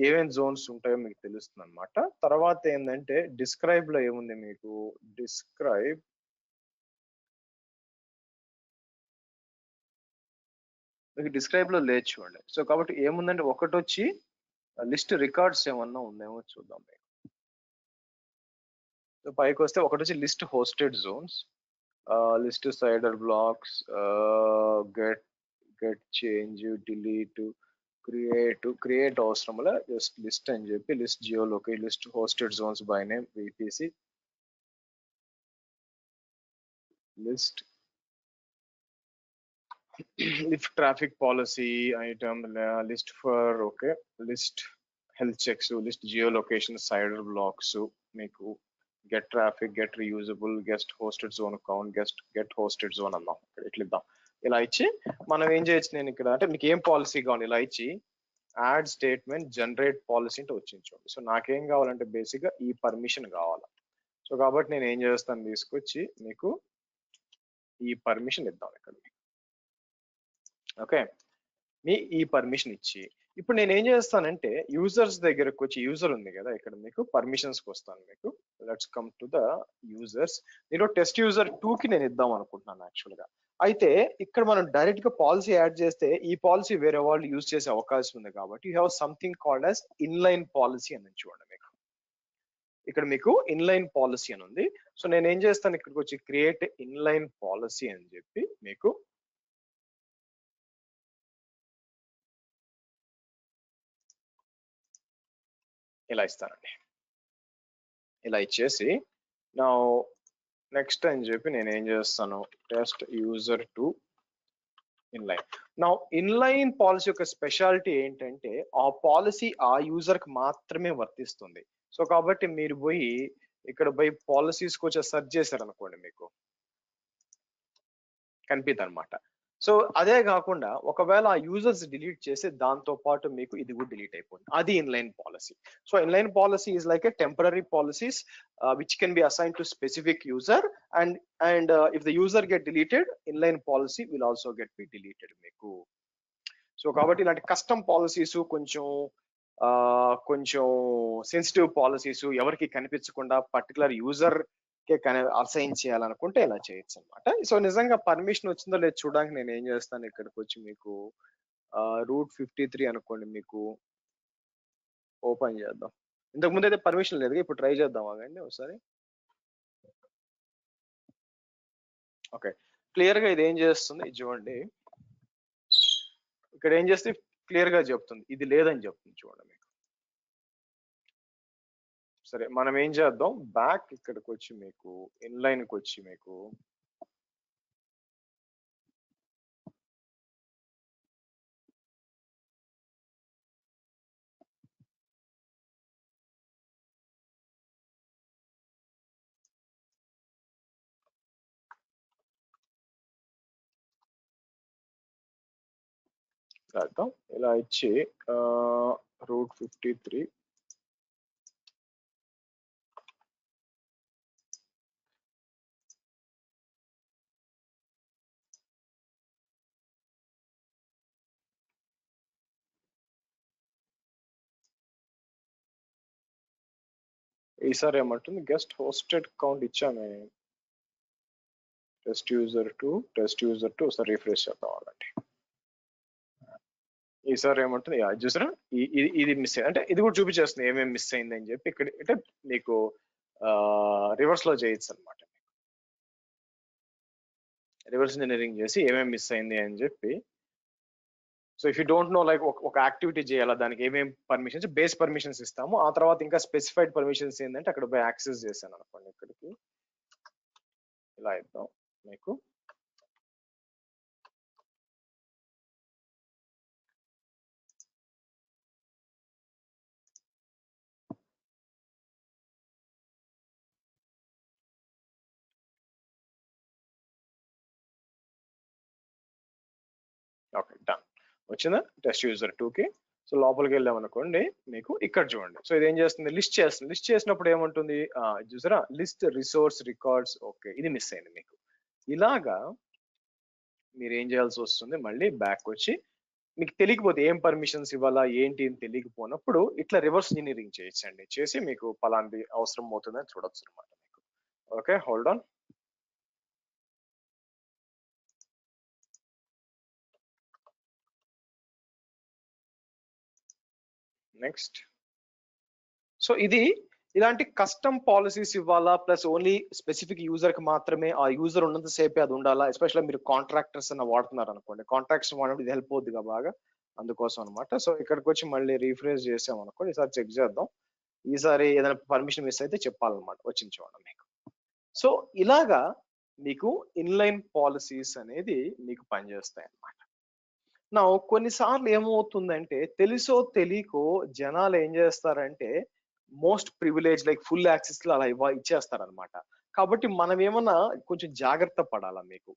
ఏమేమి జోన్స్ ఉంటాయో మీకు తెలుస్తుంది అనమాట. తర్వాత ఏంటంటే డిస్క్రైబ్ లో ఏముంది మీకు, డిస్క్రైబ్ మీకు డిస్క్రైబ్ లో లేదు చూడండి. సో కాబట్టి ఏముందంటే ఒకటి వచ్చి లిస్ట్ రికార్డ్స్ ఏమన్నా ఉందేమో చూద్దాం మీకు. సో పైకి వస్తే ఒకటి వచ్చి list hosted zones, list CIDR blocks, get change, delete, create అవసరం వల్ల జస్ట్ లిస్ట్ అని చెప్పి లిస్ట్ జియోలోకి list hosted zones by name VPC list if traffic policy item list for okay list health checks, list geo location, CIDR blocks, మీకు get traffic, get reusable, get hosted zone count, get hosted zone అన్నాం. ఇట్లా ఇద్దాం. ఇలా ఇచ్చి మనం ఏం చేయొచ్చు, నేను ఇక్కడ అంటే మీకు ఏం పాలసీ కావాలి ఇలా ఇచ్చి యాడ్ స్టేట్మెంట్ జనరేట్ పాలసీ అంటే వచ్చింది చూడండి. సో నాకేం కావాలంటే బేసిక్ గా ఈ పర్మిషన్ కావాలి. సో కాబట్టి నేను ఏం చేస్తాను, తీసుకొచ్చి మీకు ఈ పర్మిషన్ ఇద్దాం ఇక్కడ. ఓకే, మీ ఈ పర్మిషన్ ఇచ్చి ఇప్పుడు నేను ఏం చేస్తానంటే యూజర్స్ దగ్గరకు వచ్చి, యూజర్ ఉంది కదా ఇక్కడ, మీకు పర్మిషన్స్ కి వస్తాను. మీకు let's come to the users. నేను టెస్ట్ యూజర్ 2 కి నేను ఇద్దాం అనుకుంటున్నాను యాక్చువల్ గా. అయితే ఇక్కడ మనం డైరెక్ట్ గా పాలసీ యాడ్ చేస్తే ఈ పాలసీ వేరే వాళ్ళు యూజ్ చేసే అవకాశం ఉంది. కాబట్టి you have something called as inline policy అని చూడండి. మీకు ఇక్కడ మీకు ఇన్లైన్ పాలసీ అని ఉంది. సో నేను ఏం చేస్తాను, ఇక్కడికి వచ్చి క్రియేట్ ఇన్లైన్ పాలసీ అని చెప్పి మీకు ఇలా ఇస్తానండి. ఇలా ఇచ్చేసి నా నెక్స్ట్ అని చెప్పి నేను ఏం చేస్తాను, టెస్ట్ యూజర్ 2 ఇన్లైన్. నా ఇన్లైన్ పాలసీ యొక్క స్పెషాలిటీ ఏంటంటే ఆ పాలసీ ఆ యూజర్ కి మాత్రమే వర్తిస్తుంది. సో కాబట్టి మీరు పోయి ఇక్కడ పోయి పాలసీస్ కొంచెం సెర్చ్ చేశారనుకోండి, మీకు కనిపిద్ది అనమాట. సో అదే కాకుండా ఒకవేళ ఆ యూజర్స్ డిలీట్ చేసి దాంతో పాటు మీకు ఇది కూడా డిలీట్ అయిపోతుంది. అది inline policy. So inline policy is like a temporary policies which can be assigned to specific user, and if the user get deleted, inline policy will also get be deleted మీకు. సో కాబట్టి ఇలాంటి కస్టమ్ పాలసీస్ కొంచెం సెన్సిటివ్ పాలసీస్ ఎవరికి కనిపించకుండా పర్టికులర్ యూజర్ అసైన్ చేయాలనుకుంటే ఇలా చేయొచ్చు అనమాట. సో నిజంగా పర్మిషన్ వచ్చిందో లేదు చూడడానికి నేను ఏం చేస్తాను, ఇక్కడికి వచ్చి మీకు రూట్ 53 అనుకోండి, మీకు ఓపెన్ చేద్దాం. ఇంతకు ముందు అయితే పర్మిషన్ లేదు, ఇప్పుడు ట్రై చేద్దాం ఆగండి ఒకసారి. ఓకే, క్లియర్ గా ఇది ఏం చేస్తుంది ఇది చూడండి. ఇక్కడ ఏం చేస్తే క్లియర్ గా చెప్తుంది ఇది లేదని చెప్తుంది చూడండి మీకు. సరే మనం ఏం చేద్దాం, బ్యాక్ ఇక్కడికి వచ్చి మీకు ఇన్లైన్ కి వచ్చి మీకు రాద్దాం. ఇలా ఇచ్చి రూట్ 53 ఈసారి ఏమంటుంది, గెస్ట్ హోస్టెడ్ కౌంట్ ఇచ్చామే టెస్ట్ యూజర్ 2 ఒకసారి రిఫ్రెష్ చేద్దాం అలాంటి. ఈసారి ఏమంటుంది, చూసారా ఇది మిస్ అయ్యింది అంటే ఇది కూడా చూపించేస్తుంది ఏమేమి మిస్ అయింది అని చెప్పి. ఇక్కడ అంటే మీకు రివర్స్ లో చేయొచ్చు అనమాట. రివర్స్ ఇంజనీరింగ్ చేసి ఏమేమి మిస్ అయింది అని చెప్పి. So if you don't know like ఒక యాక్టివిటీ చేయాలా, దానికి ఏమేమి పర్మిషన్స్, బేస్ పర్మిషన్స్ ఇస్తాము. ఆ తర్వాత ఇంకా స్పెసిఫైడ్ పర్మిషన్స్ ఏంటంటే అక్కడ పోయి యాక్సెస్ చేశాను అనుకోండి. ఇక్కడికి ఇలా ఇద్దాం మీకు. ఓకే డన్, వచ్చిందా టెస్ట్ యూజర్ 2కి. సో లోపలికి వెళ్ళాం అనుకోండి, మీకు ఇక్కడ చూడండి. సో ఇది ఏం చేస్తుంది, లిస్ట్ చేస్తుంది. లిస్ట్ చేసినప్పుడు ఏముంటుంది, చూసారా లిస్ట్ రిసోర్స్ రికార్డ్స్. ఓకే ఇది మిస్ అయింది మీకు. ఇలాగా మీరు ఏం చేయాల్సి వస్తుంది, మళ్ళీ బ్యాక్ వచ్చి మీకు తెలియకపోతే ఏం పర్మిషన్స్ ఇవ్వాలా ఏంటి అని తెలియకపోయినప్పుడు ఇట్లా రివర్స్ ఇంజనీరింగ్ చేయొచ్చండి. చేసి మీకు పలాంటి అవసరం అవుతుందని చూడొచ్చు అనమాట మీకు. Okay hold on. Next. So ఇది ఇలాంటి కస్టమ్ పాలసీస్ ఇవ్వాలా, ప్లస్ ఓన్లీ స్పెసిఫిక్ యూజర్ కి మాత్రమే ఆ యూజర్ ఉన్నంత సేపే అది ఉండాలా. ఎస్పెషల్లీ మీరు కాంట్రాక్టర్స్ అన్న వాడుతున్నారు అనుకోండి, కాంట్రాక్ట్స్ వాడినప్పుడు ఇది హెల్ప్ అవుద్దిగా బాగా, అందుకోసం అనమాట. సో ఇక్కడికి వచ్చి మళ్ళీ రీఫ్రెష్ చేసాం అనుకోండి, ఈసారి చెక్ చేద్దాం. ఈసారి ఏదైనా పర్మిషన్ మిస్ అయితే చెప్పాలన్నమాట, వచ్చింది చూడండి మీకు. సో ఇలాగా మీకు ఇన్లైన్ పాలసీస్ అనేది మీకు పనిచేస్తాయి అన్నమాట. నా కొన్నిసార్లు ఏమవుతుందంటే తెలుసో తెలియకో జనాలు ఏం చేస్తారంటే most privilege like full access అలా ఇచ్చేస్తారనమాట. కాబట్టి మనం ఏమన్నా కొంచెం జాగ్రత్త పడాలా మీకు.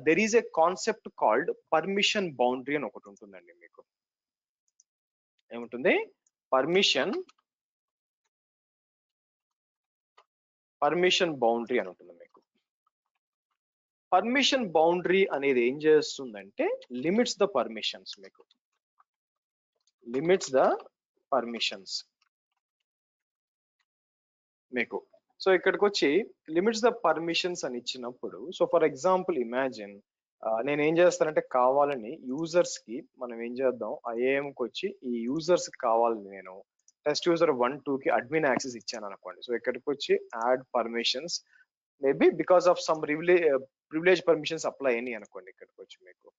There is a concept called permission boundary అని ఒకటి ఉంటుందండి మీకు. ఏముంటుంది? పర్మిషన్ బౌండరీ అని ఉంటుంది మీకు. పర్మిషన్ బౌండరీ అనేది ఏం చేస్తుందంటే లిమిట్స్ ద పర్మిషన్స్ మీకు. లిమిట్స్ ద పర్మిషన్స్ మీకు. సో ఇక్కడికి వచ్చి లిమిట్స్ ద పర్మిషన్స్ అని ఇచ్చినప్పుడు, సో ఫర్ ఎగ్జాంపుల్ ఇమాజిన్ నేను ఏం చేస్తానంటే కావాలని యూజర్స్ కి మనం ఏం చేద్దాం, ఐఏఎంకి వచ్చి ఈ యూజర్స్ కి కావాలని నేను టెస్ట్ యూజర్ 1, 2 కి అడ్మిన్ యాక్సెస్ ఇచ్చాను అనుకోండి. సో ఇక్కడికి వచ్చి add permissions maybe because of some privilege permissions apply అయినాయి అనుకోండి. ఇక్కడికి వచ్చి మీకు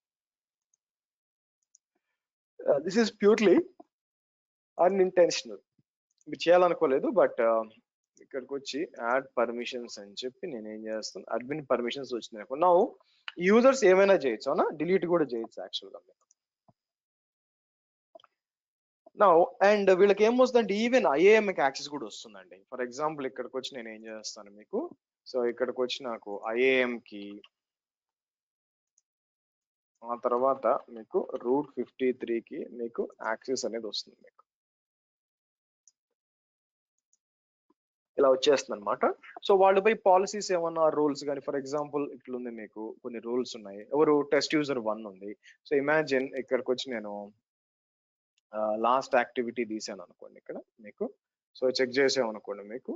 దిస్ ఈస్ ప్యూర్లీ అన్ఇంటెన్షనల్, మీరు చేయాలనుకోలేదు, బట్ ఇక్కడికి వచ్చి యాడ్ పర్మిషన్స్ అని చెప్పి నేను ఏం చేస్తాను, అడ్మిన్ పర్మిషన్స్ వచ్చినాయి అనుకో. నౌ యూజర్స్ ఏమైనా చేయొచ్చు, అవునా, డిలీట్ కూడా చేయొచ్చు యాక్చువల్ గా. నౌ అండ్ వీళ్ళకి ఏమొస్తుందంటే ఈవెన్ ఐఏఎంకి యాక్సెస్ కూడా వస్తుందండి. ఫర్ ఎగ్జాంపుల్ ఇక్కడికి వచ్చి నేను ఏం చేస్తాను మీకు, సో ఇక్కడికి వచ్చి నాకు ఐఏఎం కి ఆ తర్వాత మీకు రూట్ 53 కి మీకు యాక్సెస్ అనేది వస్తుంది మీకు. ఇలా వచ్చేస్తుంది అనమాట. సో వాళ్ళు పోయి పాలసీస్ ఏమన్నా రూల్స్ కానీ, ఫర్ ఎగ్జాంపుల్ ఇట్లా ఉంది మీకు కొన్ని రూల్స్ ఉన్నాయి. ఎవరు టెస్ట్ యూజర్ 1 ఉంది. సో ఇమాజిన్ ఇక్కడికి వచ్చి నేను లాస్ట్ యాక్టివిటీ తీసాను అనుకోండి ఇక్కడ మీకు. సో చెక్ చేసామనుకోండి మీకు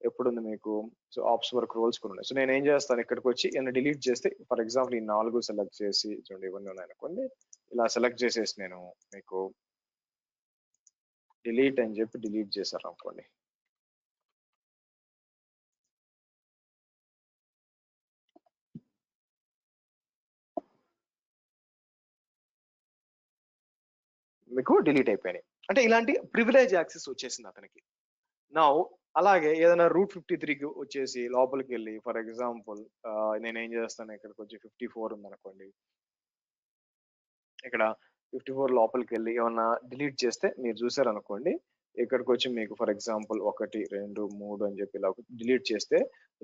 ఎప్పుడుంది మీకు. సో ఆప్స్ వర్క్ రోల్స్ కొన్ని ఉన్నాయి. సో నేను ఏం చేస్తాను, ఇక్కడికి వచ్చి ఏమైనా డిలీట్ చేస్తే ఫర్ ఎగ్జాంపుల్ ఈ 4 సెలెక్ట్ చేసి చూడండి ఇవన్నీ ఉన్నాయి అనుకోండి, ఇలా సెలెక్ట్ చేసేసి నేను మీకు డిలీట్ అని చెప్పి డిలీట్ చేశాను అనుకోండి. మీకు డిలీట్ అయిపోయినాయి. అంటే ఇలాంటి ప్రివిలేజ్ యాక్సెస్ వచ్చేసింది అతనికి. నా అలాగే ఏదైనా రూట్ 53కి వచ్చేసి లోపలికి వెళ్ళి ఫర్ ఎగ్జాంపుల్ నేనేం చేస్తాను, ఇక్కడికి వచ్చి 54 ఉంది అనుకోండి. ఇక్కడ 54 లోపలికి వెళ్ళి ఏమన్నా డిలీట్ చేస్తే మీరు చూసారు అనుకోండి, ఇక్కడికి వచ్చి మీకు ఫర్ ఎగ్జాంపుల్ 1, 2, 3 అని చెప్పి ఇలా డిలీట్ చేస్తే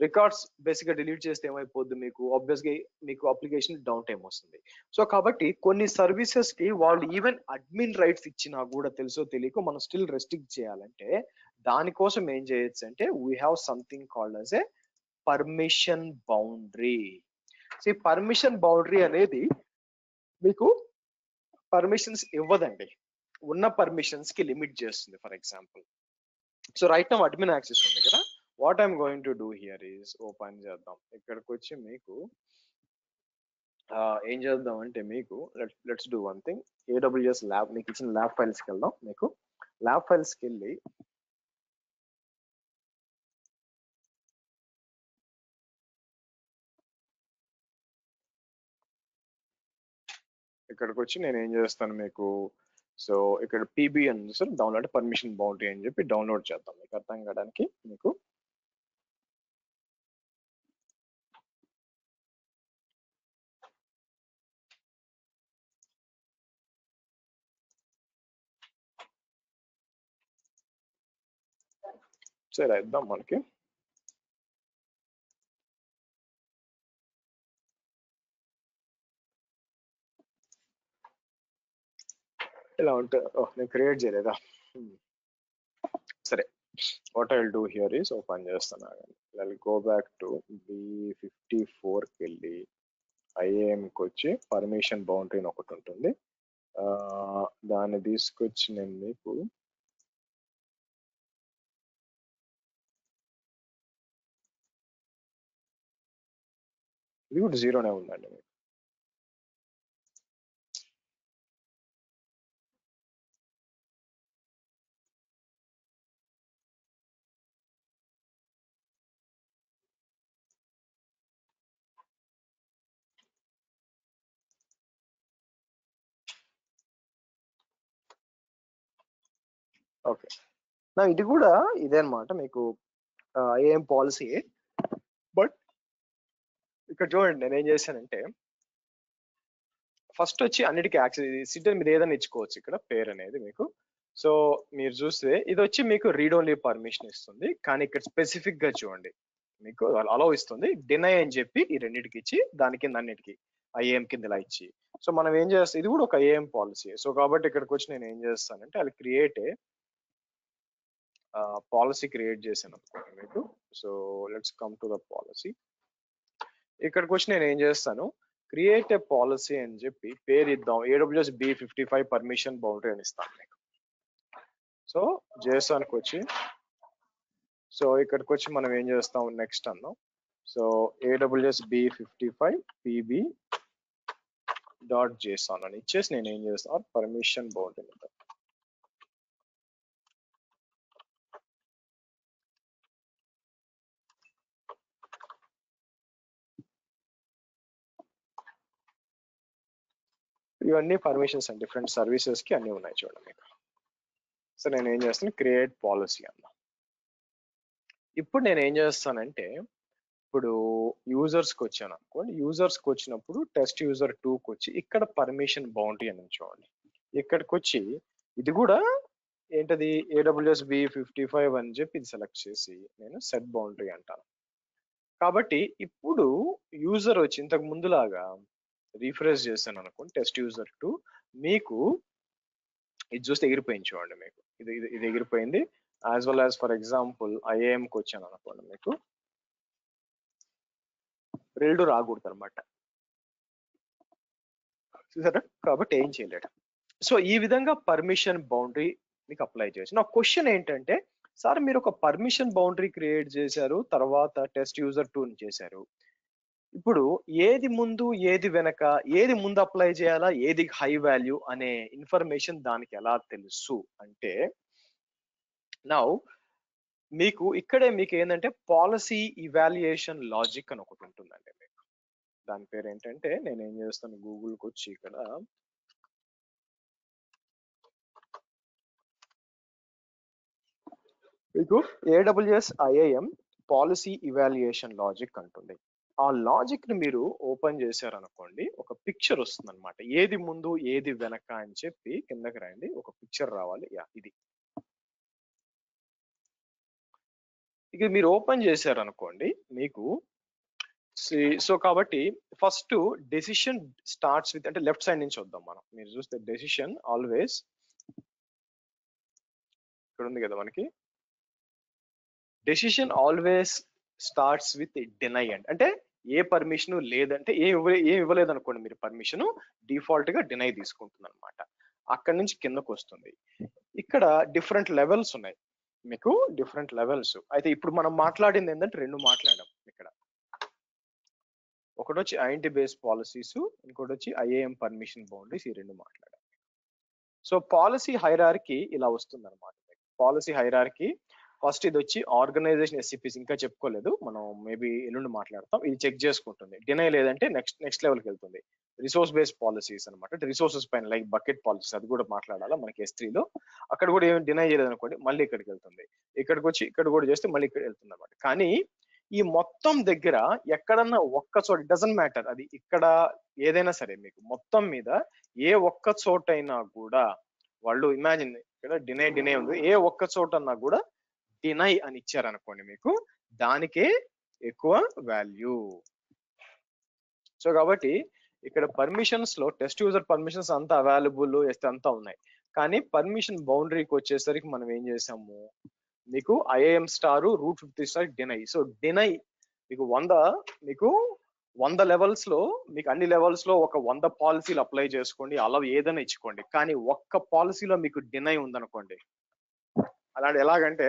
రికార్డ్స్ బేసిక్ గా డిలీట్ చేస్తే ఏమైపోద్ది మీకు, ఆబ్వియస్ గా మీకు అప్లికేషన్ డౌన్ టైం వస్తుంది. సో కాబట్టి కొన్ని సర్వీసెస్ కి వాళ్ళు ఈవెన్ అడ్మిన్ రైట్స్ ఇచ్చినా కూడా తెలుసో తెలియకో మనం స్టిల్ రెస్ట్రిక్ట్ చేయాలంటే దానికోసం ఏం చేయొచ్చు అంటే we have something called as a permission boundary. So ఈ పర్మిషన్ బౌండరీ అనేది మీకు పర్మిషన్స్ ఇవ్వదండి, ఉన్న పర్మిషన్స్ కి లిమిట్ చేస్తుంది. For example so right now admin access ఉంది కదా, what I'm going to do here is open చేద్దాం. ఇక్కడికి వచ్చి మీకు ఏం చేద్దాం అంటే మీకు let's do one thing, AWS lab మీకు ఇచ్చిన ల్యాబ్ ఫైల్స్ కి వెళ్దాం. మీకు ల్యాబ్ ఫైల్స్ కి వెళ్ళి ఇక్కడికి వచ్చి నేను ఏం చేస్తాను మీకు, సో ఇక్కడ PB అని సార్ డౌన్లోడ్ పర్మిషన్ బౌండరీ అని చెప్పి డౌన్లోడ్ చేద్దాం మీకు అర్థం కావడానికి. మీకు సరే ఇద్దాం మనకి. ఇలా ఉంటుంది. నేను క్రియేట్ చేయలేదా, సరే. What I will do here is open చేస్తాను. I will go back to B54కి వెళ్ళి ఐఏఎంకి వచ్చి పర్మిషన్ బౌండరీ అని ఒకటి ఉంటుంది, దాన్ని తీసుకొచ్చి నేను మీకు ఇది కూడా 0నే ఉందండి మీకు. ఓకే, నా ఇది కూడా ఇదే అనమాట మీకు ఐఏఎం పాలసీ. బట్ ఇక్కడ చూడండి నేను ఏం చేశానంటే ఫస్ట్ వచ్చి అన్నిటికీ యాక్సెస్ సిటీ మీరు ఏదైనా ఇచ్చుకోవచ్చు ఇక్కడ పేరు అనేది మీకు. సో మీరు చూస్తే ఇది వచ్చి మీకు రీడ్ ఓన్లీ పర్మిషన్ ఇస్తుంది, కానీ ఇక్కడ స్పెసిఫిక్ గా చూడండి మీకు అలౌ ఇస్తుంది. డినై అని చెప్పి ఈ రెండింటికి ఇచ్చి దాని కింద అన్నిటికి ఐఏఎం కింద ఇలా ఇచ్చి, సో మనం ఏం చేస్తాం, ఇది కూడా ఒక ఐఏఎం పాలసీ. సో కాబట్టి ఇక్కడికి వచ్చి నేను ఏం చేస్తానంటే అది క్రియేట్ పాలసీ క్రియేట్ చేశాను అనుకోండి మీకు. So let's come to the policy. ఇక్కడికి వచ్చి నేను ఏం చేస్తాను, క్రియేట్ ఏ పాలసీ అని చెప్పి పేరు ఇద్దాం, AWS B55 పర్మిషన్ బౌండరీ అని ఇస్తాను మీకు. సో JSONకి వచ్చి, సో ఇక్కడికి వచ్చి మనం ఏం చేస్తాం నెక్స్ట్ అన్నాం. So AWS B55 PB .json అని ఇచ్చేసి నేను ఏం చేస్తాను పర్మిషన్ బౌండరీ. ఇవన్నీ పర్మిషన్స్ అండి, డిఫరెంట్ సర్వీసెస్ కి అన్ని ఉన్నాయి చూడండి మీకు. సో నేను ఏం చేస్తాను క్రియేట్ పాలసీ అన్నా. ఇప్పుడు నేను ఏం చేస్తానంటే ఇప్పుడు యూజర్స్కి వచ్చాను అనుకోండి, యూజర్స్కి వచ్చినప్పుడు టెస్ట్ యూజర్ 2కి వచ్చి ఇక్కడ పర్మిషన్ బౌండరీ అని చూడండి. ఇక్కడికి వచ్చి ఇది కూడా ఏంటది AWS B55 అని చెప్పి ఇది సెలెక్ట్ చేసి నేను సెట్ బౌండరీ అంటాను. కాబట్టి ఇప్పుడు యూజర్ వచ్చి ఇంతకు ముందులాగా రీఫ్రెష్ చేశాను అనుకోండి టెస్ట్ యూజర్ 2, మీకు ఇది చూస్తే ఎగిరిపోయింది చూడండి మీకు. ఇది ఎగిరిపోయింది. As well as for example ఐఏఎంకి వచ్చాను అనుకోండి మీకు రెండు రాకూడదు అనమాట, చూసారా. కాబట్టి ఏం చేయలేడు. సో ఈ విధంగా పర్మిషన్ బౌండరీ మీకు అప్లై చేయొచ్చు. నా క్వశ్చన్ ఏంటంటే, సార్ మీరు ఒక పర్మిషన్ బౌండరీ క్రియేట్ చేశారు, తర్వాత టెస్ట్ యూజర్ 2 చేశారు, ఇప్పుడు ఏది ముందు ఏది వెనక, ఏది ముందు అప్లై చేయాలా, ఏది హై వాల్యూ అనే ఇన్ఫర్మేషన్ దానికి ఎలా తెలుసు అంటే, నౌ మీకు ఇక్కడే మీకు ఏంటంటే పాలసీ ఇవాల్యుయేషన్ లాజిక్ అని ఒకటి ఉంటుందండి మీకు. దాని పేరు ఏంటంటే, నేను ఏం చేస్తాను గూగుల్కి వచ్చి ఇక్కడ మీకు AWS IAM policy evaluation logic అంటుంది. ఆ లాజిక్ ని మీరు ఓపెన్ చేశారనుకోండి ఒక పిక్చర్ వస్తుంది అనమాట, ఏది ముందు ఏది వెనక అని చెప్పి. కిందకి రండి, ఒక పిక్చర్ రావాలి. ఇది ఇక మీరు ఓపెన్ చేశారనుకోండి మీకు. సో కాబట్టి ఫస్ట్ డెసిషన్ స్టార్ట్స్ విత్, అంటే లెఫ్ట్ సైడ్ నుంచి వద్దాం మనం. మీరు చూస్తే డెసిషన్ ఆల్వేస్ ఇక్కడ ఉంది కదా మనకి, decision always starts with deny అంటే ఏ పర్మిషన్ లేదంటే ఏం ఇవ్వలేదు అనుకోండి మీరు పర్మిషన్, డిఫాల్ట్ గా డినై తీసుకుంటుంది అనమాట. అక్కడి నుంచి కిందకు వస్తుంది. ఇక్కడ డిఫరెంట్ లెవెల్స్ ఉన్నాయి మీకు, డిఫరెంట్ లెవెల్స్. అయితే ఇప్పుడు మనం మాట్లాడింది ఏంటంటే రెండు మాట్లాడాం ఇక్కడ. ఒకటి వచ్చి ఐడెంటిటీ బేస్డ్ పాలసీస్, ఇంకోటి వచ్చి ఐఏఎం పర్మిషన్ బౌండరీస్, ఈ రెండు మాట్లాడాం. సో పాలసీ హైరార్కీ ఇలా వస్తుంది అనమాట. పాలసీ హైరార్కీ ఫస్ట్ ఇది వచ్చి ఆర్గనైజేషన్ SCPs ఇంకా చెప్పుకోలేదు, మనం మేబీ ఎల్లుండి మాట్లాడతాం. ఇది చెక్ చేసుకుంటుంది, డినై లేదంటే నెక్స్ట్ లెవెల్కి వెళ్తుంది. రిసోర్స్ బేస్డ్ పాలసీస్ అనమాట, అంటే రిసోర్సెస్ పైన లైక్ బకెట్ పాలసీస్, అది కూడా మాట్లాడాలా మనకి S3లో. అక్కడ కూడా ఏమి డినై చేయలేదు అనుకోండి, మళ్ళీ ఇక్కడికి వెళ్తుంది. ఇక్కడికి వచ్చి ఇక్కడ కూడా చేస్తే మళ్ళీ ఇక్కడ వెళ్తుంది అనమాట. కానీ ఈ మొత్తం దగ్గర ఎక్కడన్నా ఒక్క చోట, డజంట్ మ్యాటర్ అది ఇక్కడ ఏదైనా సరే, మీకు మొత్తం మీద ఏ ఒక్క చోటైనా కూడా వాళ్ళు ఇమాజిన్ ఇక్కడ డినై ఉంది, ఏ ఒక్క చోటన్నా కూడా డినై అని ఇచ్చారనుకోండి మీకు, దానికే ఎక్కువ వాల్యూ. సో కాబట్టి ఇక్కడ పర్మిషన్స్ లో టెస్ట్ యూజర్ పర్మిషన్స్ అంతా అవైలబుల్ అంతా ఉన్నాయి, కానీ పర్మిషన్ బౌండరీకి వచ్చేసరికి మనం ఏం చేసాము, మీకు IAM star root 50 star deny. So deny మీకు 100 లెవెల్స్ లో, మీకు అన్ని లెవెల్స్ లో ఒక 100 పాలసీలు అప్లై చేసుకోండి, అలా ఏదైనా ఇచ్చుకోండి, కానీ ఒక్క పాలసీలో మీకు డినై ఉందనుకోండి, అలాంటి ఎలాగంటే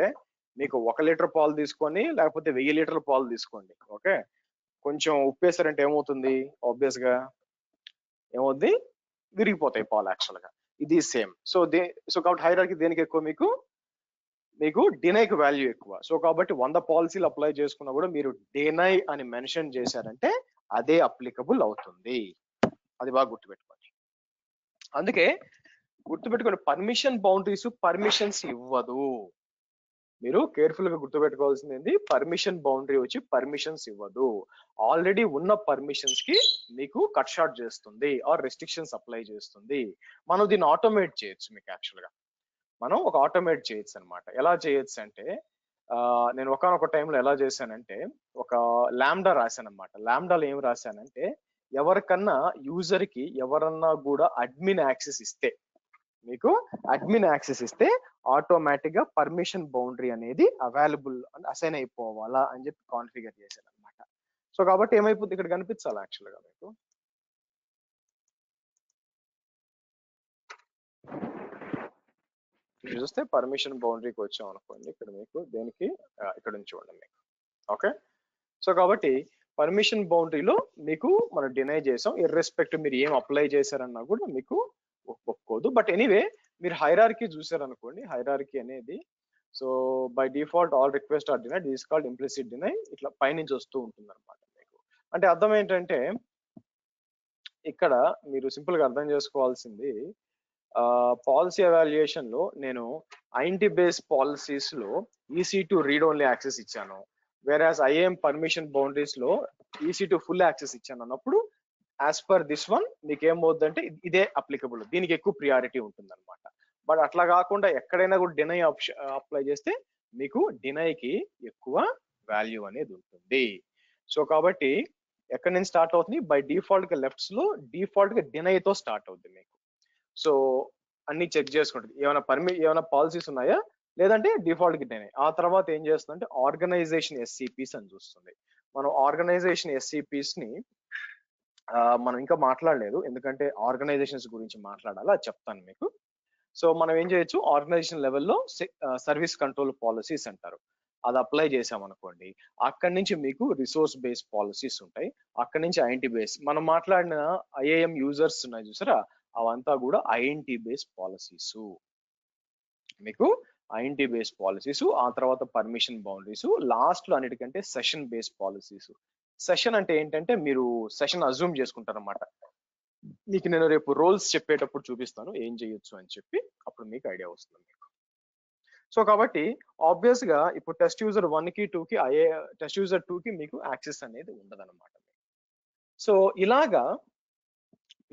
మీకు 1 లీటర్ పాలు తీసుకొని లేకపోతే 1000 లీటర్ల పాలు తీసుకోండి, ఓకే, కొంచెం ఉప్పేసారంటే ఏమవుతుంది, ఆబ్వియస్ గా ఏమవుద్ది, విరిగిపోతాయి పాలు యాక్చువల్ గా. ఇది సేమ్. సో కాబట్టి హైరార్కీ దేనికి ఎక్కువ, మీకు డినైకి వాల్యూ ఎక్కువ. సో కాబట్టి 100 పాలసీలు అప్లై చేసుకున్నా కూడా మీరు డినై అని మెన్షన్ చేశారంటే అదే అప్లికబుల్ అవుతుంది. అది బాగా గుర్తుపెట్టుకోండి. అందుకే గుర్తుపెట్టుకోండి, పర్మిషన్ బౌండరీస్ పర్మిషన్స్ ఇవ్వదు. మీరు కేర్ఫుల్ గా గుర్తుపెట్టుకోవాల్సింది పర్మిషన్ బౌండరీ వచ్చి పర్మిషన్స్ ఇవ్వదు. ఆల్రెడీ ఉన్న పర్మిషన్స్ కి మీకు కట్ షార్ట్ చేస్తుంది ఆర్ రెస్ట్రిక్షన్స్ అప్లై చేస్తుంది. మనం దీన్ని ఆటోమేట్ చేయొచ్చు. మీకు యాక్చువల్ గా మనం ఒక ఆటోమేట్ చేయొచ్చు అనమాట. ఎలా చేయొచ్చు అంటే నేను ఒకనొక టైంలో ఎలా చేశానంటే ఒక లాంబ్డా రాశాను అనమాట. లాంబ్డాలో ఏం రాశానంటే ఎవరికన్నా యూజర్ కి ఎవరన్నా కూడా అడ్మిన్ యాక్సెస్ ఇస్తే మీకు అడ్మిన్ యాక్సెస్ ఇస్తే ఆటోమేటిక్ గా పర్మిషన్ బౌండరీ అనేది అవైలబుల్ అసైన్ అయిపోవాలా అని చెప్పి కాన్ఫిగర్ చేశాను అనమాట. సో కాబట్టి ఏమైపోతుంది ఇక్కడ కనిపించాలి యాక్చువల్ గా మీకు. చూస్తే పర్మిషన్ బౌండరీకి వచ్చాం అనుకోండి, ఇక్కడ మీకు దేనికి ఇక్కడ నుంచి చూడండి మీకు. ఓకే, సో కాబట్టి పర్మిషన్ బౌండరీలో మీకు మనం డినై చేసాం. ఇర్రెస్పెక్టివ్ మీరు ఏం అప్లై చేశారన్నా కూడా మీకు ఒప్పుకోదు. బట్ ఎనీవే మీరు హైరార్కీ చూసారనుకోండి, హైరార్కీ అనేది so by default all request are denied, this called implicit deny. ఇట్లా పైనుంచి వస్తూ ఉంటుంది అనమాట మీకు. అంటే అర్థం ఏంటంటే ఇక్కడ మీరు సింపుల్ గా అర్థం చేసుకోవాల్సింది పాలసీ ఎవాల్యుయేషన్ లో నేను ఐఎన్టీ బేస్ పాలసీస్ లో EC2 రీడ్ ఓన్లీ యాక్సెస్ ఇచ్చాను, వేరాస్ IAM పర్మిషన్ బౌండరీస్ లో EC2 ఫుల్ యాక్సెస్ ఇచ్చాను అన్నప్పుడు యాజ్ పర్ దిస్ వన్ మీకు ఏమవుతుందంటే ఇదే అప్లికబుల్, దీనికి ఎక్కువ ప్రియారిటీ ఉంటుంది అనమాట. బట్ అట్లా కాకుండా ఎక్కడైనా కూడా డినై అప్లై చేస్తే మీకు డినైకి ఎక్కువ వాల్యూ అనేది ఉంటుంది. సో కాబట్టి ఎక్కడి నుంచి స్టార్ట్ అవుతుంది, బై డిఫాల్ట్ గా లెఫ్ట్స్ లో డిఫాల్ట్ గా డినైతో స్టార్ట్ అవుతుంది మీకు. సో అన్ని చెక్ చేసుకుంటుంది, ఏమైనా పాలసీస్ ఉన్నాయా లేదంటే డిఫాల్ట్ కి డినై. ఆ తర్వాత ఏం చేస్తుందంటే ఆర్గనైజేషన్ SCPs అని చూస్తుంది. మనం ఆర్గనైజేషన్ SCPs ని మనం ఇంకా మాట్లాడలేదు, ఎందుకంటే ఆర్గనైజేషన్స్ గురించి మాట్లాడాలి, అది చెప్తాను మీకు. సో మనం ఏం చేయొచ్చు, ఆర్గనైజేషన్ లెవెల్లో సర్వీస్ కంట్రోల్ పాలసీస్ అంటారు, అది అప్లై చేసామనుకోండి, అక్కడి నుంచి మీకు రిసోర్స్ బేస్ పాలసీస్ ఉంటాయి, అక్కడి నుంచి INT బేస్ మనం మాట్లాడిన IAM యూజర్స్ ఉన్నాయి చూసారా, అవంతా కూడా INT బేస్ పాలసీస్ మీకు. INT బేస్ పాలసీస్, ఆ తర్వాత పర్మిషన్ బౌండరీస్, లాస్ట్ లో అన్నిటికంటే సెషన్ బేస్ పాలసీస్. సెషన్ అంటే ఏంటంటే మీరు సెషన్ అజ్యూమ్ చేసుకుంటారు అనమాట. మీకు నేను రేపు రోల్స్ చెప్పేటప్పుడు చూపిస్తాను ఏం చేయొచ్చు అని చెప్పి, అప్పుడు మీకు ఐడియా వస్తుంది మీకు. సో కాబట్టి ఆబ్వియస్ గా ఇప్పుడు టెస్ట్ యూజర్ 1 కి 2 కి టెస్ట్ యూజర్ 2 కి మీకు యాక్సెస్ అనేది ఉండదన్నమాట. సో ఇలాగా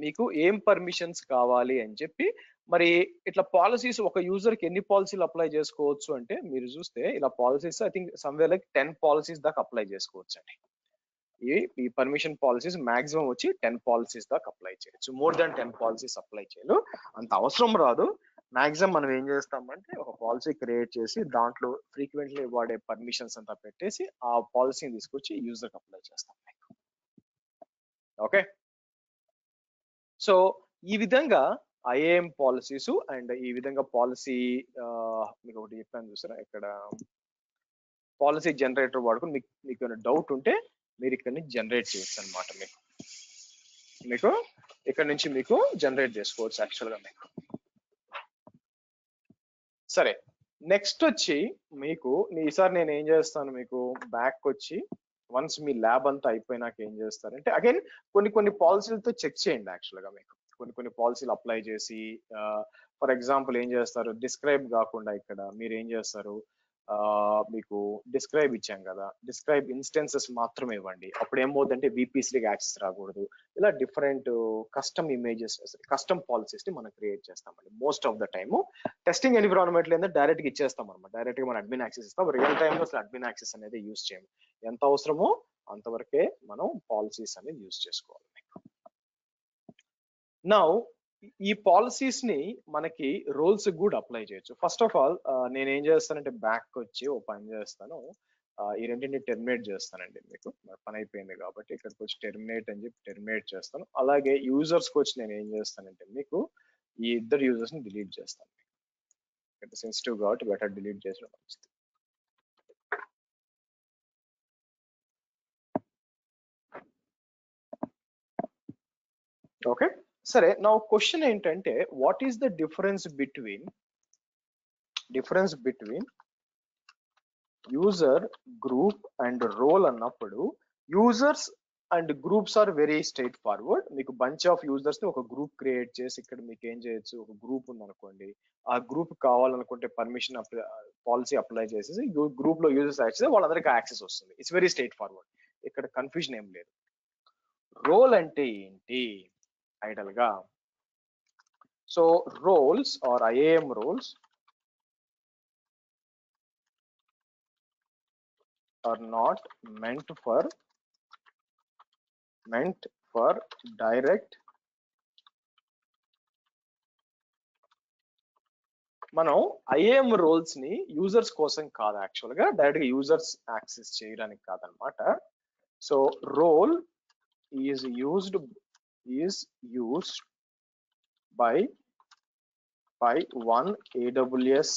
మీకు ఏం పర్మిషన్స్ కావాలి అని చెప్పి, మరి ఇట్లా పాలసీస్ ఒక యూజర్ కి ఎన్ని పాలసీలు అప్లై చేసుకోవచ్చు అంటే మీరు చూస్తే ఇలా policies I think somewhere like 10 policies దాకా అప్లై చేసుకోవచ్చు అండి. ఈ పర్మిషన్ పాలసీస్ మాక్సిమం వచ్చి 10 పాలసీస్ దాకా అప్లై చేయొచ్చు. మోర్ దాన్ 10 పాలసీస్ అప్లై చేయలు, అంత అవసరం రాదు. మాక్సిమం మనం ఏం చేస్తామంటే ఒక పాలసీ క్రియేట్ చేసి దాంట్లో ఫ్రీక్వెంట్లీ వాడే పర్మిషన్స్ అంతా పెట్టేసి ఆ పాలసీని తీసుకొచ్చి యూజర్కి అప్లై చేస్తాం. ఓకే, సో ఈ విధంగా IAM పాలసీస్ అండ్ ఈ విధంగా పాలసీ మీకు ఒకటి చెప్పాను చూసారా, ఇక్కడ పాలసీ జనరేటర్ వాడుకుని మీకు ఏమైనా డౌట్ ఉంటే మీరు ఇక్కడ నుంచి జనరేట్ చేయొచ్చు అనమాట. మీకు ఇక్కడ నుంచి మీకు జనరేట్ చేసుకోవచ్చు యాక్చువల్గా మీకు. సరే, నెక్స్ట్ వచ్చి మీకు ఈసారి నేను ఏం చేస్తాను, మీకు బ్యాక్ వచ్చి వన్స్ మీ ల్యాబ్ అంతా అయిపోయినాక ఏం చేస్తారంటే అగైన్ కొన్ని పాలసీలతో చెక్ చేయండి యాక్చువల్గా మీకు. కొన్ని పాలసీలు అప్లై చేసి ఫర్ ఎగ్జాంపుల్ ఏం చేస్తారు, డిస్క్రైబ్ కాకుండా ఇక్కడ మీరు ఏం చేస్తారు, మీకు డిస్క్రైబ్ ఇచ్చాం కదా, డిస్క్రైబ్ ఇన్స్టెన్సెస్ మాత్రమే ఇవ్వండి. అప్పుడు ఏమవుతుందంటే VPCకి యాక్సెస్ రాకూడదు. ఇలా different custom images, custom policies ని మనం క్రియేట్ చేస్తామండి. Most of the time testing environment లో డైరెక్ట్ గా ఇచ్చేస్తాం అనమాట, డైరెక్ట్ గా మనం అడ్మిన్ యాక్సెస్ ఇస్తాం. రియల్ టైమ్ లో అసలు అడ్మిన్ యాక్సెస్ అనేది యూజ్ చేయము, ఎంత అవసరమో అంతవరకే మనం పాలసీస్ అనేది యూజ్ చేసుకోవాలి. నౌ ఈ పాలసీస్ ని మనకి రోల్స్ కూడా అప్లై చేయొచ్చు. ఫస్ట్ ఆఫ్ ఆల్ నేను ఏం చేస్తానంటే బ్యాక్ వచ్చి ఓ పని చేస్తాను, ఈ రెండింటిని టెర్మినేట్ చేస్తానండి. మీకు పని అయిపోయింది కాబట్టి ఇక్కడికి వచ్చి టెర్మినేట్ అని చెప్పి టెర్మినేట్ చేస్తాను. అలాగే యూజర్స్ కి వచ్చి నేను ఏం చేస్తానంటే మీకు ఈ ఇద్దరు యూజర్స్ ని డిలీట్ చేస్తాను. సెన్సిటివ్ కాబట్టి బెటర్ డిలీట్ చేసిన మంచిది. ఓకే, సరే, నా క్వశ్చన్ ఏంటంటే what is the difference between user, group and role అన్నప్పుడు users and groups are very straightforward. మీకు బంచ్ ఆఫ్ యూజర్స్ ని ఒక గ్రూప్ క్రియేట్ చేసి ఇక్కడ మీకు ఏం చేయొచ్చు, ఒక గ్రూప్ ఉందనుకోండి, ఆ గ్రూప్ కావాలనుకుంటే పర్మిషన్ పాలసీ అప్లై చేసేసి గ్రూప్ లో యూజర్స్ యాడ్ చేస్తే వాళ్ళందరికీ యాక్సెస్ వస్తుంది. It's very straightforward. ఇక్కడ కన్ఫ్యూజన్ ఏం లేదు. రోల్ అంటే ఏంటి ఐడల్ గా? So roles are IAM roles are not meant for direct మనం IAM రోల్స్ ని యూజర్స్ కోసం కాదు, యాక్చువల్ గా డైరెక్ట్ గా యూజర్స్ యాక్సెస్ చేయడానికి కాదనమాట. So role is used by one AWS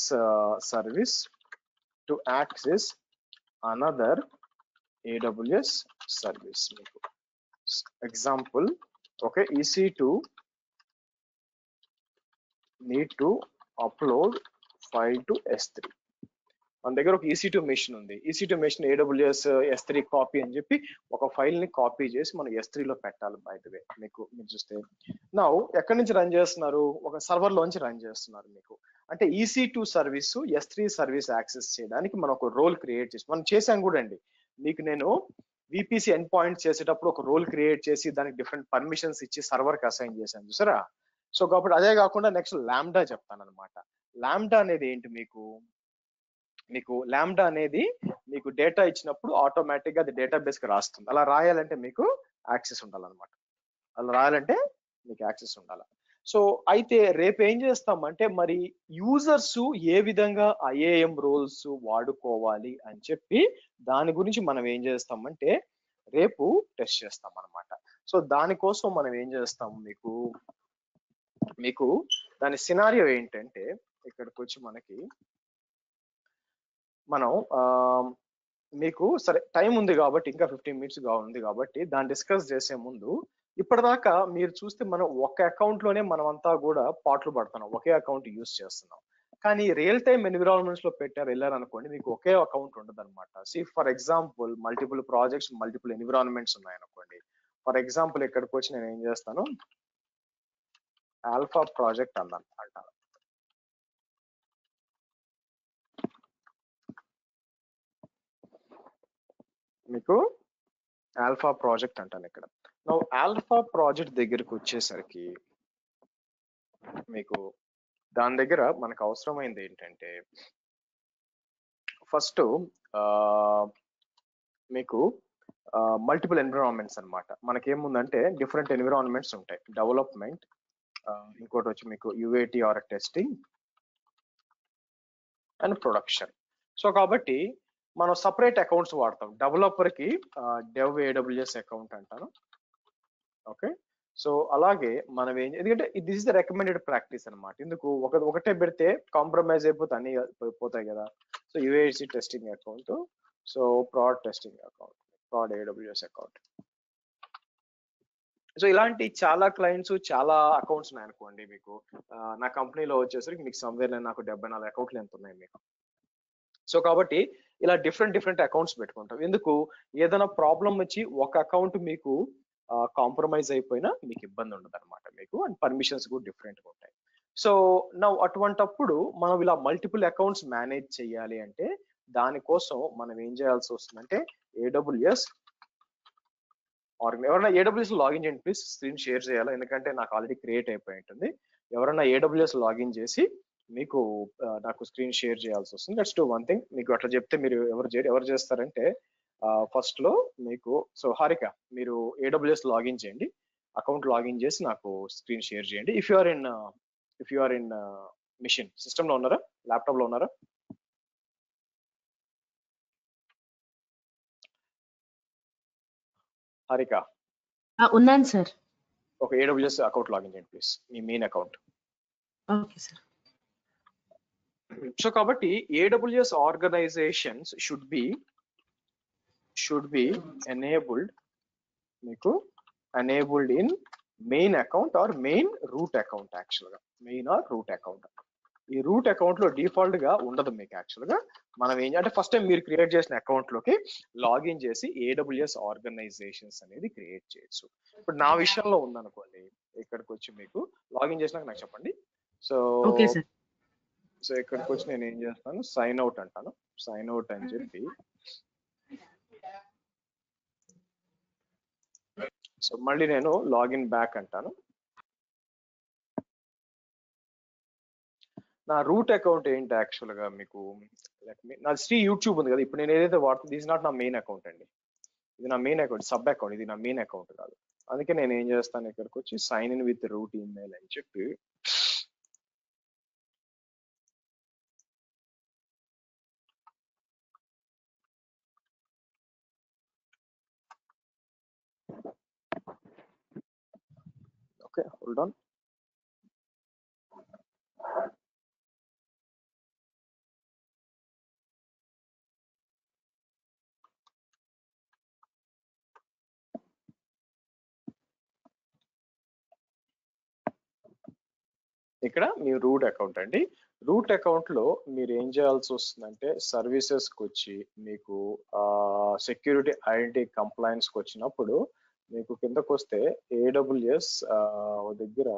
service to access another AWS service. Example, okay, EC2 need to upload file to S3. మన దగ్గర ఒక EC2 మెషిన్ ఉంది. EC2 machine AWS S3 copy అని చెప్పి ఒక ఫైల్ ని కాపీ చేసి మనం S3 లో పెట్టాలి. బై ది వే మీరు చూస్తే నౌ ఎక్కడి నుంచి రన్ చేస్తున్నారు, ఒక సర్వర్ లోంచి రన్ చేస్తున్నారు. మీకు అంటే EC2 service S3 service access చేయడానికి మనం ఒక రోల్ క్రియేట్ చేసి మనం చేసాం కూడా అండి. మీకు నేను VPC ఎండ్ పాయింట్ చేసేటప్పుడు ఒక రోల్ క్రియేట్ చేసి దానికి డిఫరెంట్ పర్మిషన్స్ ఇచ్చి సర్వర్ కి అసైన్ చేశాను చూసారా. సో కాబట్టి అదే కాకుండా నెక్స్ట్ లాంబ్డా చెప్తాను అనమాట. లాంబ్డా అనేది ఏంటి, మీకు లాంబ్డా అనేది మీకు డేటా ఇచ్చినప్పుడు ఆటోమేటిక్ గా అది డేటాబేస్ కి రాస్తుంది. అలా రాయాలంటే మీకు యాక్సెస్ ఉండాలన్నమాట. అలా రాయాలంటే మీకు యాక్సెస్ ఉండాలి. సో అయితే రేపు ఏం చేస్తామంటే మరి యూజర్స్ ఏ విధంగా IAM రోల్స్ వాడుకోవాలి అని చెప్పి దాని గురించి మనం ఏం చేస్తామంటే రేపు టెస్ట్ చేస్తాం అనమాట. సో దానికోసం మనం ఏం చేస్తాం, మీకు దాని సినారియో ఏంటంటే ఇక్కడికి వచ్చి మనం మీకు సరే టైం ఉంది కాబట్టి ఇంకా 15 minutes ఉంది కాబట్టి దాన్ని డిస్కస్ చేసే ముందు ఇప్పటిదాకా మీరు చూస్తే మనం ఒక అకౌంట్ లోనే మనం అంతా కూడా పాటలు పడుతున్నాం, ఒకే అకౌంట్ యూస్ చేస్తున్నాం. కానీ రియల్ టైమ్ ఎన్విరాన్మెంట్స్ లో వెళ్ళారనుకోండి, మీకు ఒకే అకౌంట్ ఉండదు అనమాట. For example multiple projects, multiple environments ఉన్నాయనుకోండి. ఫర్ ఎగ్జాంపుల్ ఇక్కడికి వచ్చి నేను ఏం చేస్తాను, ఆల్ఫా ప్రాజెక్ట్ అంటాను. మీకు ఆల్ఫా ప్రాజెక్ట్ అంటాను ఇక్కడ. ఆల్ఫా ప్రాజెక్ట్ దగ్గరకు వచ్చేసరికి మీకు దాని దగ్గర మనకు అవసరమైంది ఏంటంటే ఫస్ట్ మీకు మల్టిపుల్ ఎన్విరాన్మెంట్స్ అనమాట. మనకేముందంటే డిఫరెంట్ ఎన్విరాన్మెంట్స్ ఉంటాయి. డెవలప్మెంట్, ఇంకోటి వచ్చి మీకు UAT or testing and production. So కాబట్టి మనం సపరేట్ అకౌంట్స్ వాడతాం. డెవలపర్ కి డెవ్ AWS అకౌంట్ అంటాను. ఓకే, సో అలాగే మనం ఎందుకంటే this is the recommended practice అనమాట. ఎందుకు ఒకటే పెడితే కాంప్రమైజ్ అయిపోతే అన్ని పోతాయి కదా. So UAT testing account, so prod testing account, prod AWS account. So ఇలాంటి చాలా క్లయింట్స్, చాలా అకౌంట్స్ ఉన్నాయి అనుకోండి. మీకు నా కంపెనీలో వచ్చేసరికి మీకు సమ్వేర్ నాకు 74 అకౌంట్లు ఎంత ఉన్నాయి మీకు. సో కాబట్టి ఇలా డిఫరెంట్ అకౌంట్స్ పెట్టుకుంటాం. ఎందుకు, ఏదైనా ప్రాబ్లం వచ్చి ఒక అకౌంట్ మీకు కాంప్రమైజ్ అయిపోయినా మీకు ఇబ్బంది ఉండదు అనమాట మీకు. అండ్ పర్మిషన్స్ కూడా డిఫరెంట్ గా ఉంటాయి. సో అటువంటప్పుడు మనం ఇలా మల్టిపుల్ అకౌంట్స్ మేనేజ్ చేయాలి అంటే దానికోసం మనం ఏం చేయాల్సి వస్తుందంటే AWS ఎవరైనా AWS లాగిన్ చేయండి ప్లీజ్. స్క్రీన్ షేర్ చేయాలి ఎందుకంటే నాకు ఆల్రెడీ క్రియేట్ అయిపోయి ఉంటుంది. ఎవరైనా AWS లాగిన్ చేసి మీకు నాకు స్క్రీన్ షేర్ చేయాల్సి వస్తుంది. Let's do one thing. మీకు అట్లా చెప్తే మీరు ఎవరు చేస్తారంటే ఫస్ట్ లో మీకు, సో హారిక మీరు AWS లాగిన్ చేయండి, అకౌంట్ లాగిన్ చేసి నాకు స్క్రీన్ షేర్ చేయండి. If you are in mission system లో ఉన్నారా, ల్యాప్టాప్ లో ఉన్నారా? హారిక ఉన్నాను సార్. ఒక AWS అకౌంట్ లాగిన్ చేయండి ప్లీజ్, మీ main account. Okay sir. So కాబట్టి AWS organisations should be enabled, మీకు enabled in main account or main root account. Actual గా మెయిన్ ఆర్ రూట్ అకౌంట్. ఈ రూట్ అకౌంట్ లో డిఫాల్ట్ గా ఉండదు మీకు యాక్చువల్ గా. మనం ఏం అంటే ఫస్ట్ టైం మీరు క్రియేట్ చేసిన అకౌంట్ లోకి లాగిన్ చేసి AWS ఆర్గనైజేషన్స్ అనేది క్రియేట్ చేయొచ్చు. ఇప్పుడు నా విషయంలో ఉందనుకోండి, ఇక్కడికి వచ్చి మీకు లాగిన్ చేసినాక నాకు చెప్పండి. So okay sir. సో ఇక్కడికి వచ్చి నేను ఏం చేస్తాను, సైన్ అవుట్ అంటాను. సైన్ అవుట్ అని చెప్పి సో మళ్ళీ నేను లాగిన్ బ్యాక్ అంటాను. నా రూట్ అకౌంట్ ఏంటి యాక్చువల్ గా మీకు, నా శ్రీ యూట్యూబ్ ఉంది కదా, ఇప్పుడు నేను ఏదైతే వాడుతుంది దిస్ నాట్ నా మెయిన్ అకౌంట్ అండి. ఇది నా మెయిన్ అకౌంట్, సబ్ అకౌంట్, ఇది నా మెయిన్ అకౌంట్ కాదు. అందుకే నేను ఏం చేస్తాను, ఇక్కడికి వచ్చి sign in with root email అని చెప్పి ఓకే హోల్డ్ ఆన్. ఇక్కడ మీ రూట్ అకౌంట్ అండి. రూట్ అకౌంట్ లో మీరు ఏం చేయాల్సి వస్తుందంటే సర్వీసెస్ కి వచ్చి మీకు సెక్యూరిటీ ఐడెంటిటీ కంప్లైన్స్ కి వచ్చినప్పుడు మీకు కిందకు వస్తే AWS దగ్గర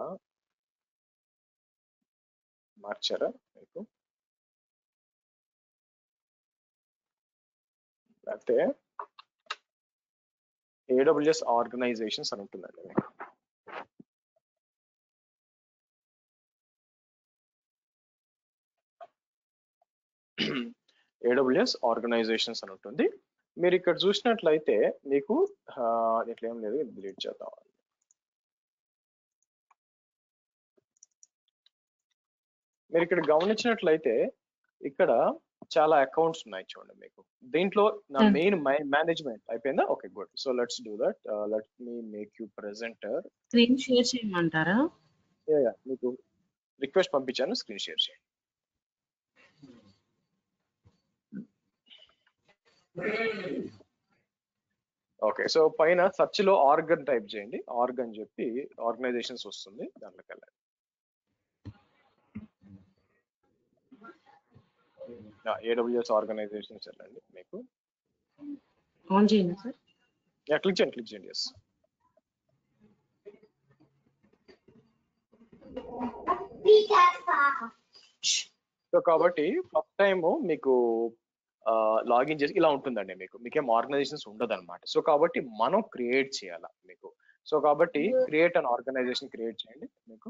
మార్చారా మీకు, అంటే AWS ఆర్గనైజేషన్స్ అని ఉంటుందండి మీకు. AWS ఆర్గనైజేషన్స్ అని ఉంటుంది. మీరు ఇక్కడ చూసినట్లయితే మీకు ఇట్లా ఏం లేదు, డిలీట్ చేద్దాం. మీరు ఇక్కడ గమనించినట్లయితే ఇక్కడ చాలా అకౌంట్స్ ఉన్నాయి చూడండి మీకు. దీంట్లో నా మెయిన్ మేనేజ్మెంట్ అయిపోయిందా? Okay good. So let's do that. Let me make you presenter. Screen share చేయమంటారా? మీకు రిక్వెస్ట్ పంపించాను, స్క్రీన్ షేర్ చేయండి. ఓకే, సో పైన సెర్చ్ లో ఆర్గన్ టైప్ చేయండి. ఆర్గన్ చెప్పి ఆర్గనైజేషన్స్ వస్తుంది, దాంట్లోకి వెళ్ళండి. AWS ఆర్గనైజేషన్స్ వెళ్ళండి. మీకు ఆన్ చేయండి సార్. క్లిక్ చేయండి, క్లిక్ చేయండి. ఎస్. సో కాబట్టి ఫస్ట్ టైం మీకు లాగిన్ చేసి ఇలా ఉంటుందండి. మీకేం ఆర్గనైజేషన్స్ ఉండదు అనమాట. సో కాబట్టి మనం క్రియేట్ చేయాలా మీకు. సో కాబట్టి క్రియేట్ అన్ ఆర్గనైజేషన్ క్రియేట్ చేయండి. మీకు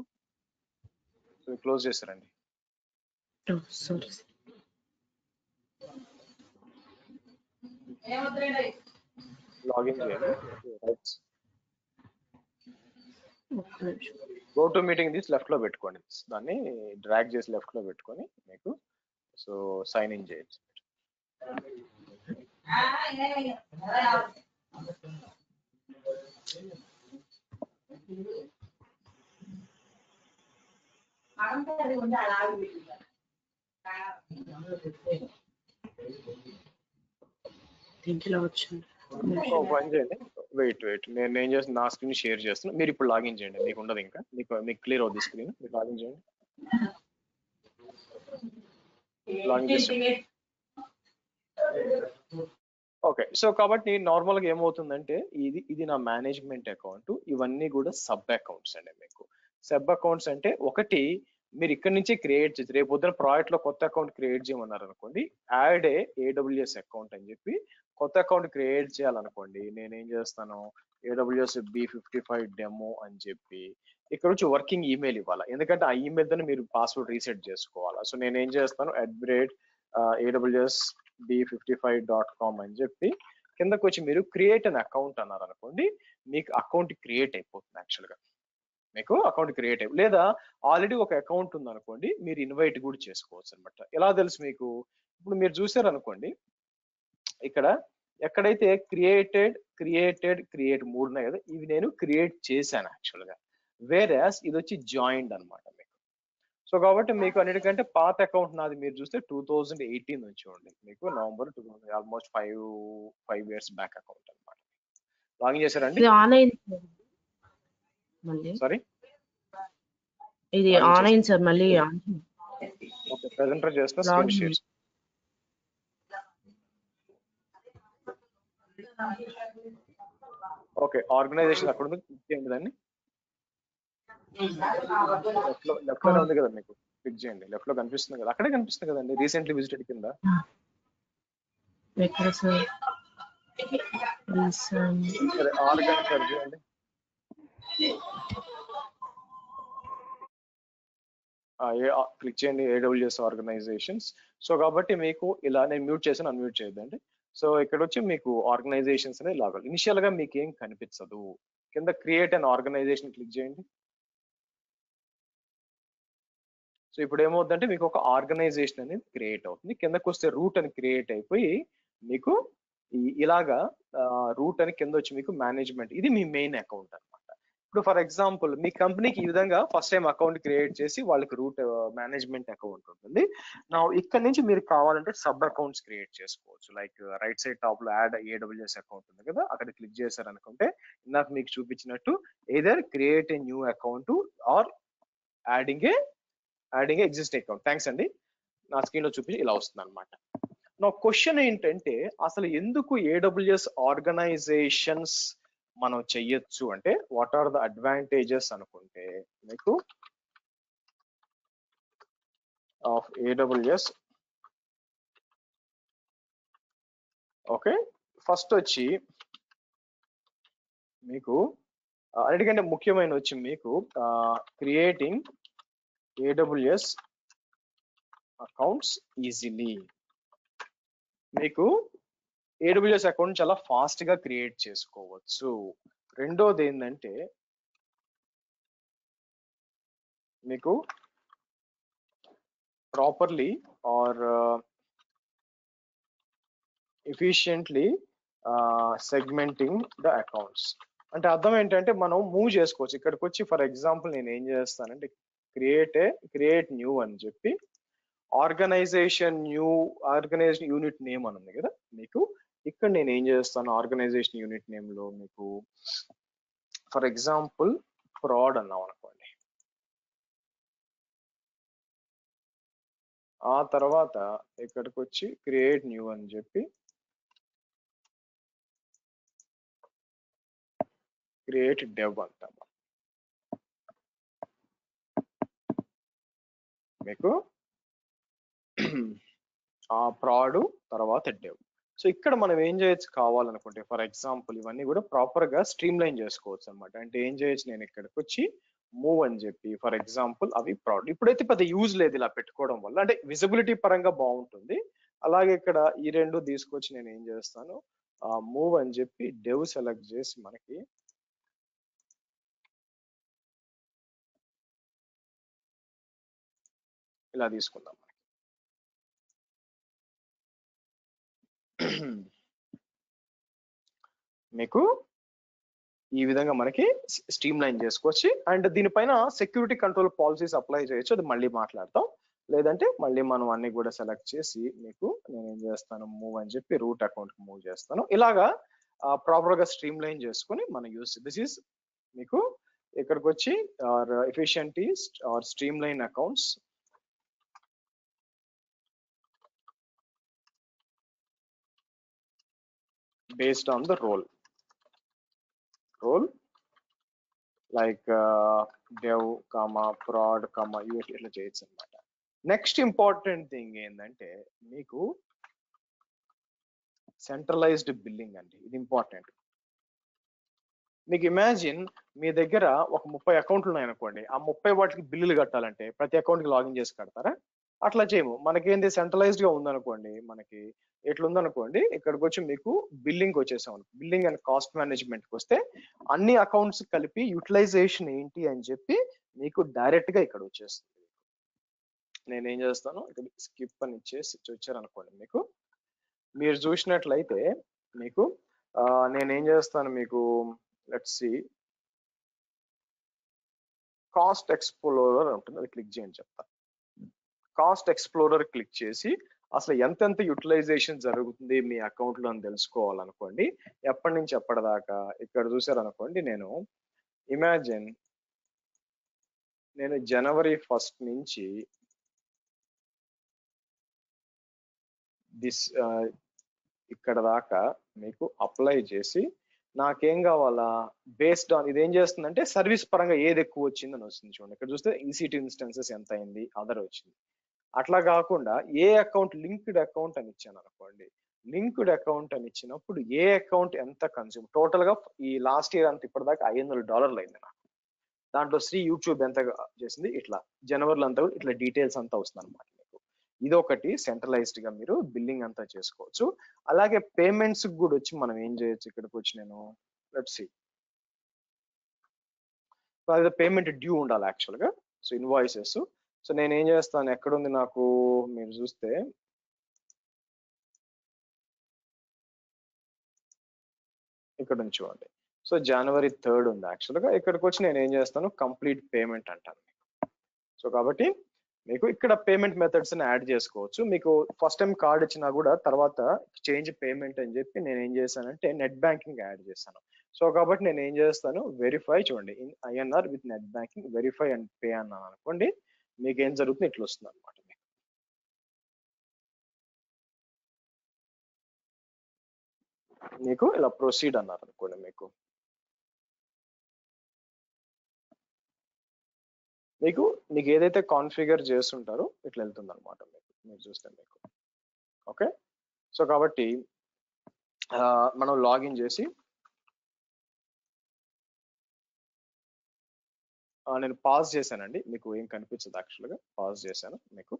క్లోజ్ చేస్తారండి. లాగిన్ చేయండి. Go to meeting this left లో పెట్టుకోండి, దాన్ని డ్రాగ్ చేసి లెఫ్ట్ లో పెట్టుకొని మీకు సో సైన్ ఇన్ చేయండి. పని చేయండి. వెయిట్ నేను ఏం చేస్తాను, నా స్క్రీన్ షేర్ చేస్తాను. మీరు ఇప్పుడు లాగిన్ చేయండి. మీకు ఉండదు ఇంకా, మీకు క్లియర్ అవుతుంది స్క్రీన్. మీరు లాగిన్ చేయండి. లాగిన్ చేయండి. ఓకే, సో కాబట్టి నార్మల్ గా ఏమవుతుందంటే ఇది నా మేనేజ్మెంట్ అకౌంట్, ఇవన్నీ కూడా సబ్ అకౌంట్స్ అండి. మీకు సబ్ అకౌంట్స్ అంటే ఒకటి మీరు ఇక్కడ నుంచి క్రియేట్ చేసి రేపు పొద్దున ప్రాజెక్ట్ లో కొత్త అకౌంట్ క్రియేట్ చేయమన్నారు అనుకోండి, యాడ్ AWS అకౌంట్ అని చెప్పి కొత్త అకౌంట్ క్రియేట్ చేయాలనుకోండి, నేనేం చేస్తాను, AWS B55 డెమో అని చెప్పి ఇక్కడ నుంచి వర్కింగ్ ఈమెయిల్ ఇవ్వాలి. ఎందుకంటే ఆ ఈమెయిల్ తో మీరు పాస్వర్డ్ రీసెట్ చేసుకోవాలా. సో నేనేం చేస్తాను, @AWS B55.com అని చెప్పి కిందకు వచ్చి మీరు క్రియేట్ అన్ అకౌంట్ అన్నారు అనుకోండి, మీకు అకౌంట్ క్రియేట్ అయిపోతుంది. యాక్చువల్ గా మీకు అకౌంట్ క్రియేట్ అయ్యి, లేదా ఆల్రెడీ ఒక అకౌంట్ ఉంది అనుకోండి, మీరు ఇన్వైట్ కూడా చేసుకోవచ్చు అనమాట. ఎలా తెలుసు మీకు, ఇప్పుడు మీరు చూసారు అనుకోండి, ఇక్కడ ఎక్కడైతే క్రియేట్ 3 ఉన్నాయి కదా, ఇవి నేను క్రియేట్ చేశాను యాక్చువల్ గా. వేరేస్ ఇది వచ్చి జాయిన్డ్ అనమాట మీకు. సో కాబట్టి మీకు అన్నిటికంటే పాత అకౌంట్ నాది మీరు చూస్తే 2018 నుంచి ఉంది మీకు, November 2000, almost 5 years back account అనమాట. లాగిన్ చేశారండి? మళ్ళీ సారీ, ఇది ఆన్లైన్ సార్, మళ్ళీ ఓకే, ప్రెజెంటర్ చేసిన screen login share. Okay, organisation అక్కడ ఉంది, క్లిక్ చేయండి దాన్ని. లెఫ్ట్ లోనే ఉంది కదా మీకు, క్లిక్ చేయండి. లెఫ్ట్ లో కనిపిస్తుంది కదా, అక్కడే కనిపిస్తుంది కదండి రీసెంట్లీ విజిటెడ్ కింద. ఎక్కడ సార్? సరే, ఆర్గన్ సెర్చ్ చేయండి. క్లిక్ చేయండి AWS ఆర్గనైజేషన్స్. సో కాబట్టి మీకు ఇలా, నేను మ్యూట్ చేసి అన్మ్యూట్ చేయొద్దండి. సో ఇక్కడ వచ్చి మీకు ఆర్గనైజేషన్స్ అనేది లాగాలి. ఇనిషియల్ గా మీకు ఏం కనిపించదు, కింద క్రియేట్ అన్ ఆర్గనైజేషన్ క్లిక్ చేయండి. సో ఇప్పుడు ఏమవుతుందంటే మీకు ఒక ఆర్గనైజేషన్ అనేది క్రియేట్ అవుతుంది. కిందకు వస్తే రూట్ అని క్రియేట్ అయిపోయి మీకు ఇలాగా రూట్ అని కింద వచ్చి మీకు మేనేజ్మెంట్, ఇది మీ మెయిన్ అకౌంట్ అనమాట. ఇప్పుడు ఫర్ ఎగ్జాంపుల్ మీ కంపెనీకి ఈ విధంగా ఫస్ట్ టైం అకౌంట్ క్రియేట్ చేసి వాళ్ళకి రూట్ మేనేజ్మెంట్ అకౌంట్ ఉంటుంది. నా ఇక్కడ నుంచి మీరు కావాలంటే సబ్ అకౌంట్స్ క్రియేట్ చేసుకోవచ్చు. లైక్ రైట్ సైడ్ టాప్ లో యాడ్ AWS అకౌంట్ ఉంది కదా, అక్కడ క్లిక్ చేశారు అనుకుంటే ఇందాక మీకు చూపించినట్టు either create a new account or adding a existing account. Thanks అండి, నా స్క్రీన్ లో చూపించి ఇలా వస్తుంది అనమాట. నా క్వశ్చన్ ఏంటంటే అసలు ఎందుకు AWS ఆర్గనైజేషన్స్ మనం చెయ్యొచ్చు అంటే, వాట్ ఆర్ ద అడ్వాంటేజెస్ అనుకుంటే మీకు ఆఫ్ AWS. ఓకే, ఫస్ట్ వచ్చి మీకు అన్నిటికంటే ముఖ్యమైన వచ్చి మీకు క్రియేటింగ్ AWS అకౌంట్స్ ఈజీలీ. మీకు AWS అకౌంట్ చాలా ఫాస్ట్ గా క్రియేట్ చేసుకోవచ్చు. రెండోది ఏంటంటే మీకు properly are efficiently సెగ్మెంటింగ్ the accounts. అంటే అర్థం ఏంటంటే మనం మూవ్ చేసుకోవచ్చు. ఇక్కడికి వచ్చి ఫర్ ఎగ్జాంపుల్ నేను ఏం చేస్తానంటే క్రియేట్ న్యూ అని చెప్పి ఆర్గనైజేషన్ యూనిట్ నేమ్ అని ఉంది కదా మీకు, ఇక్కడ నేను ఏం చేస్తాను ఆర్గనైజేషన్ యూనిట్ నేమ్ లో మీకు ఫర్ ఎగ్జాంపుల్ ప్రాడ్ అన్నాం అనుకోండి. ఆ తర్వాత ఇక్కడికి వచ్చి క్రియేట్ న్యూ అని చెప్పి క్రియేట్ డెవ్ అంటాము. మీకు ఆ ప్రాడ్ తర్వాత డెవ్. సో ఇక్కడ మనం ఏం చేయొచ్చు కావాలనుకుంటే ఫర్ ఎగ్జాంపుల్ ఇవన్నీ కూడా ప్రాపర్ గా స్ట్రీమ్ లైన్ చేసుకోవచ్చు అనమాట. అంటే ఏం చేయొచ్చు, నేను ఇక్కడికి వచ్చి మూవ్ అని చెప్పి ఫర్ ఎగ్జాంపుల్ అవి ప్రాడ్. ఇప్పుడైతే పెద్ద యూజ్ లేదు ఇలా పెట్టుకోవడం వల్ల, అంటే విజిబిలిటీ పరంగా బాగుంటుంది. అలాగే ఇక్కడ ఈ రెండు తీసుకొచ్చి నేను ఏం చేస్తాను, మూవ్ అని చెప్పి డెవ్ సెలెక్ట్ చేసి మనకి ఇలా తీసుకుందాం. మీకు ఈ విధంగా మనకి స్ట్రీమ్ లైన్ చేసుకోవచ్చు. అండ్ దీనిపైన సెక్యూరిటీ కంట్రోల్ పాలసీస్ అప్లై చేయొచ్చు, అది మళ్ళీ మాట్లాడతాం. లేదంటే మళ్ళీ మనం అన్ని కూడా సెలెక్ట్ చేసి మీకు నేను ఏం చేస్తాను, మూవ్ అని చెప్పి రూట్ అకౌంట్ కి మూవ్ చేస్తాను. ఇలాగా ప్రాపర్ గా స్ట్రీమ్ లైన్ చేసుకుని మనం యూస్. దిస్ ఈస్ మీకు ఇక్కడికి వచ్చి efficiencies or streamline accounts based on the role like dev prod ఇట్లా చేయొచ్చు అనమాట. నెక్స్ట్ ఇంపార్టెంట్ థింగ్ ఏంటంటే మీకు సెంట్రలైజ్డ్ బిల్లింగ్ అండి, ఇది ఇంపార్టెంట్. మీకు ఇమాజిన్ మీ దగ్గర ఒక 30 అకౌంట్లు ఉన్నాయనుకోండి, ఆ 30 వాటికి బిల్లులు కట్టాలంటే ప్రతి అకౌంట్ కి లాగిన్ చేసి కడతారా? అట్లా చేయము. మనకేంది సెంట్రలైజ్డ్ గా ఉందనుకోండి, మనకి ఎట్లుందనుకోండి, ఇక్కడికి వచ్చి మీకు బిల్లింగ్ వచ్చేసాం. బిల్లింగ్ అండ్ కాస్ట్ మేనేజ్మెంట్ కి వస్తే అన్ని అకౌంట్స్ కలిపి యూటిలైజేషన్ ఏంటి అని చెప్పి మీకు డైరెక్ట్ గా ఇక్కడ వచ్చేస్తుంది. నేనేం చేస్తాను, ఇక్కడ స్కిప్ అని ఇచ్చేసి వచ్చారనుకోండి, మీకు మీరు చూసినట్లయితే మీకు నేనేం చేస్తాను, మీకు లెట్స్ సి కాస్ట్ ఎక్స్ప్లోరర్ ఉంటుంది, అది క్లిక్ చేయండి చెప్తా. కాస్ట్ ఎక్స్ప్లోరర్ క్లిక్ చేసి అసలు ఎంతెంత యూటిలైజేషన్ జరుగుతుంది మీ అకౌంట్ లో అని తెలుసుకోవాలనుకోండి. ఎప్పటి నుంచి ఎప్పటిదాకా ఇక్కడ చూసారనుకోండి, నేను ఇమాజిన్ నేను జనవరి 1 నుంచి దిస్ ఇక్కడ దాకా మీకు అప్లై చేసి నాకేం కావాలా బేస్డ్ ఆన్ ఇది ఏం చేస్తుందంటే సర్వీస్ పరంగా ఏది ఎక్కువ వచ్చిందని వస్తుంది. చూడండి ఇక్కడ చూస్తే EC2 ఇన్స్టెన్సెస్ ఎంత అయింది, అదర్ వచ్చింది. అట్లా కాకుండా ఏ అకౌంట్ లింక్డ్ అకౌంట్ అని ఇచ్చాను అనుకోండి, లింక్డ్ అకౌంట్ అని ఇచ్చినప్పుడు ఏ అకౌంట్ ఎంత కన్స్యూమ్ టోటల్ గా ఈ లాస్ట్ ఇయర్ అంతా ఇప్పటిదాకా $500 అయింది నాకు. దాంట్లో శ్రీ యూట్యూబ్ ఎంత చేసింది, ఇట్లా జనవరిలో అంతా ఇట్లా డీటెయిల్స్ అంతా వస్తుంది అనమాట మీకు. ఇదొకటి సెంట్రలైజ్డ్ గా మీరు బిల్లింగ్ అంతా చేసుకోవచ్చు. అలాగే పేమెంట్స్ కూడా వచ్చి మనం ఏం చేయొచ్చు, ఇక్కడికి వచ్చి నేను లెట్స్ సీ అదే పేమెంట్ డ్యూ ఉండాలి యాక్చువల్ గా. సో ఇన్వాయిసెస్, సో నేను ఏం చేస్తాను, ఎక్కడుంది నాకు మీరు చూస్తే ఇక్కడ నుంచి చూడండి. సో January 3rd ఉంది యాక్చువల్ గా. ఇక్కడికి వచ్చి నేను ఏం చేస్తాను, కంప్లీట్ పేమెంట్ అంటాను. సో కాబట్టి మీకు ఇక్కడ పేమెంట్ మెథడ్స్ ని యాడ్ చేసుకోవచ్చు. మీకు ఫస్ట్ టైం కార్డ్ ఇచ్చినా కూడా తర్వాత చేంజ్ పేమెంట్ అని చెప్పి నేను ఏం చేశానంటే నెట్ బ్యాంకింగ్ యాడ్ చేశాను. సో కాబట్టి నేను ఏం చేస్తాను, వెరిఫై చూడండి in INR with net banking verify and pay అన్నాను అనుకోండి, మీకు ఏం జరుగుతుంది ఇట్లా వస్తుంది అనమాట. మీకు ఇలా ప్రొసీడ్ అన్నారు అనుకోండి, మీకు ఏదైతే కాన్ఫిగర్ చేస్తుంటారో ఇట్లా వెళ్తుంది అనమాట మీరు చూస్తే మీకు. ఓకే, సో కాబట్టి మనం లాగిన్ చేసి నేను పాజ్ చేశానండి, మీకు ఏం కనిపించదు యాక్చువల్గా, పాజ్ చేశాను మీకు.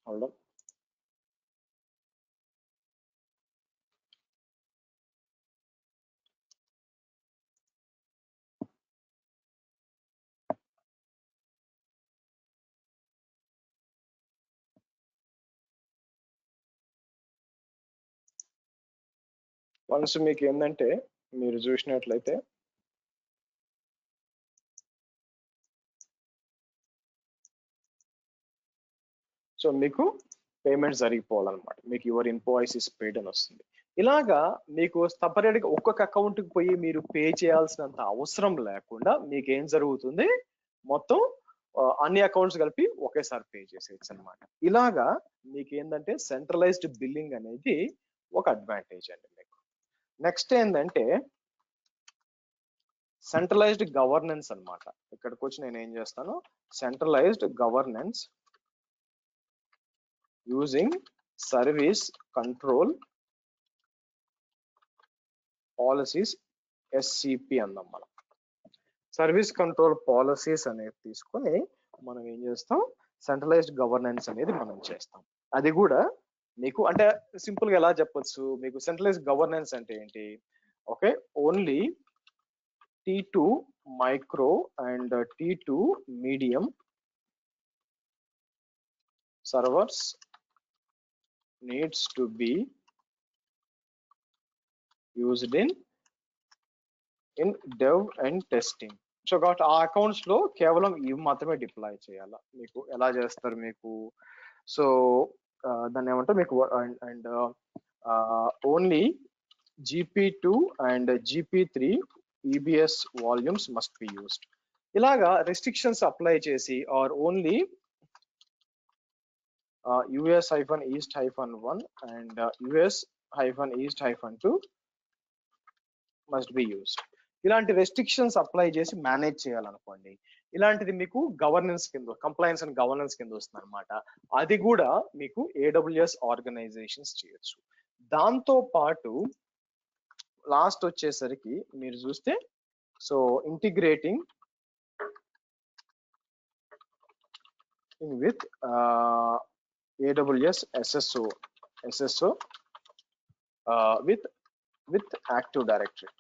Hold on. వన్స్ మీకు ఏంటంటే మీరు చూసినట్లయితే సో మీకు పేమెంట్ జరిగిపోవాలన్నమాట, మీకు యువర్ ఇన్వాయిస్ ఇస్ పేడ్ అని వస్తుంది. ఇలాగా మీకు సపరేట్ గా ఒక్కొక్క అకౌంట్ కి పోయి మీరు పే చేయాల్సినంత అవసరం లేకుండా మీకు ఏం జరుగుతుంది, మొత్తం అన్ని అకౌంట్స్ కలిపి ఒకేసారి పే చేసేయచ్చు అనమాట. ఇలాగా మీకు ఏంటంటే సెంట్రలైజ్డ్ బిల్లింగ్ అనేది ఒక అడ్వాంటేజ్ అండి మీకు. నెక్స్ట్ ఏంటంటే సెంట్రలైజ్డ్ గవర్నెన్స్ అన్నమాట. ఇక్కడికి వచ్చి నేను ఏం చేస్తాను, centralised governance using service control policies SCP అందాం. మనం సర్వీస్ కంట్రోల్ పాలసీస్ అనేది తీసుకొని మనం ఏం చేస్తాం, సెంట్రలైజ్డ్ గవర్నెన్స్ అనేది మనం చేస్తాం. అది కూడా మీకు అంటే సింపుల్ గా ఎలా చెప్పొచ్చు, మీకు సెంట్రలైజ్డ్ గవర్నెన్స్ అంటే ఏంటి, okay only T2 micro and T2 medium servers needs to be used in dev and testing. So కాబట్టి ఆ అకౌంట్స్ లో కేవలం ఇవి మాత్రమే డిప్లాయ్ చేయాలా. మీకు ఎలా చేస్తారు మీకు, సో దాన్ని ఏమంటారు మీకు and only GP2 and GP3 EBS volumes must be used. ఇలాగా రెస్ట్రిక్షన్స్ అప్లై చేసి ఆర్ ఓన్లీ US-East-1 and US-East-2 must be used. ఇలాంటి రెస్ట్రిక్షన్స్ అప్లై చేసి మేనేజ్ చేయాలనుకోండి, ఇలాంటిది మీకు గవర్నెన్స్ కింద, కంప్లైన్స్ అండ్ గవర్నెన్స్ కింద వస్తుంది అనమాట. అది కూడా మీకు AWS ఆర్గనైజేషన్స్ చేయొచ్చు. దాంతో పాటు లాస్ట్ వచ్చేసరికి మీరు చూస్తే so integrating with AWS SSO with Active Directory.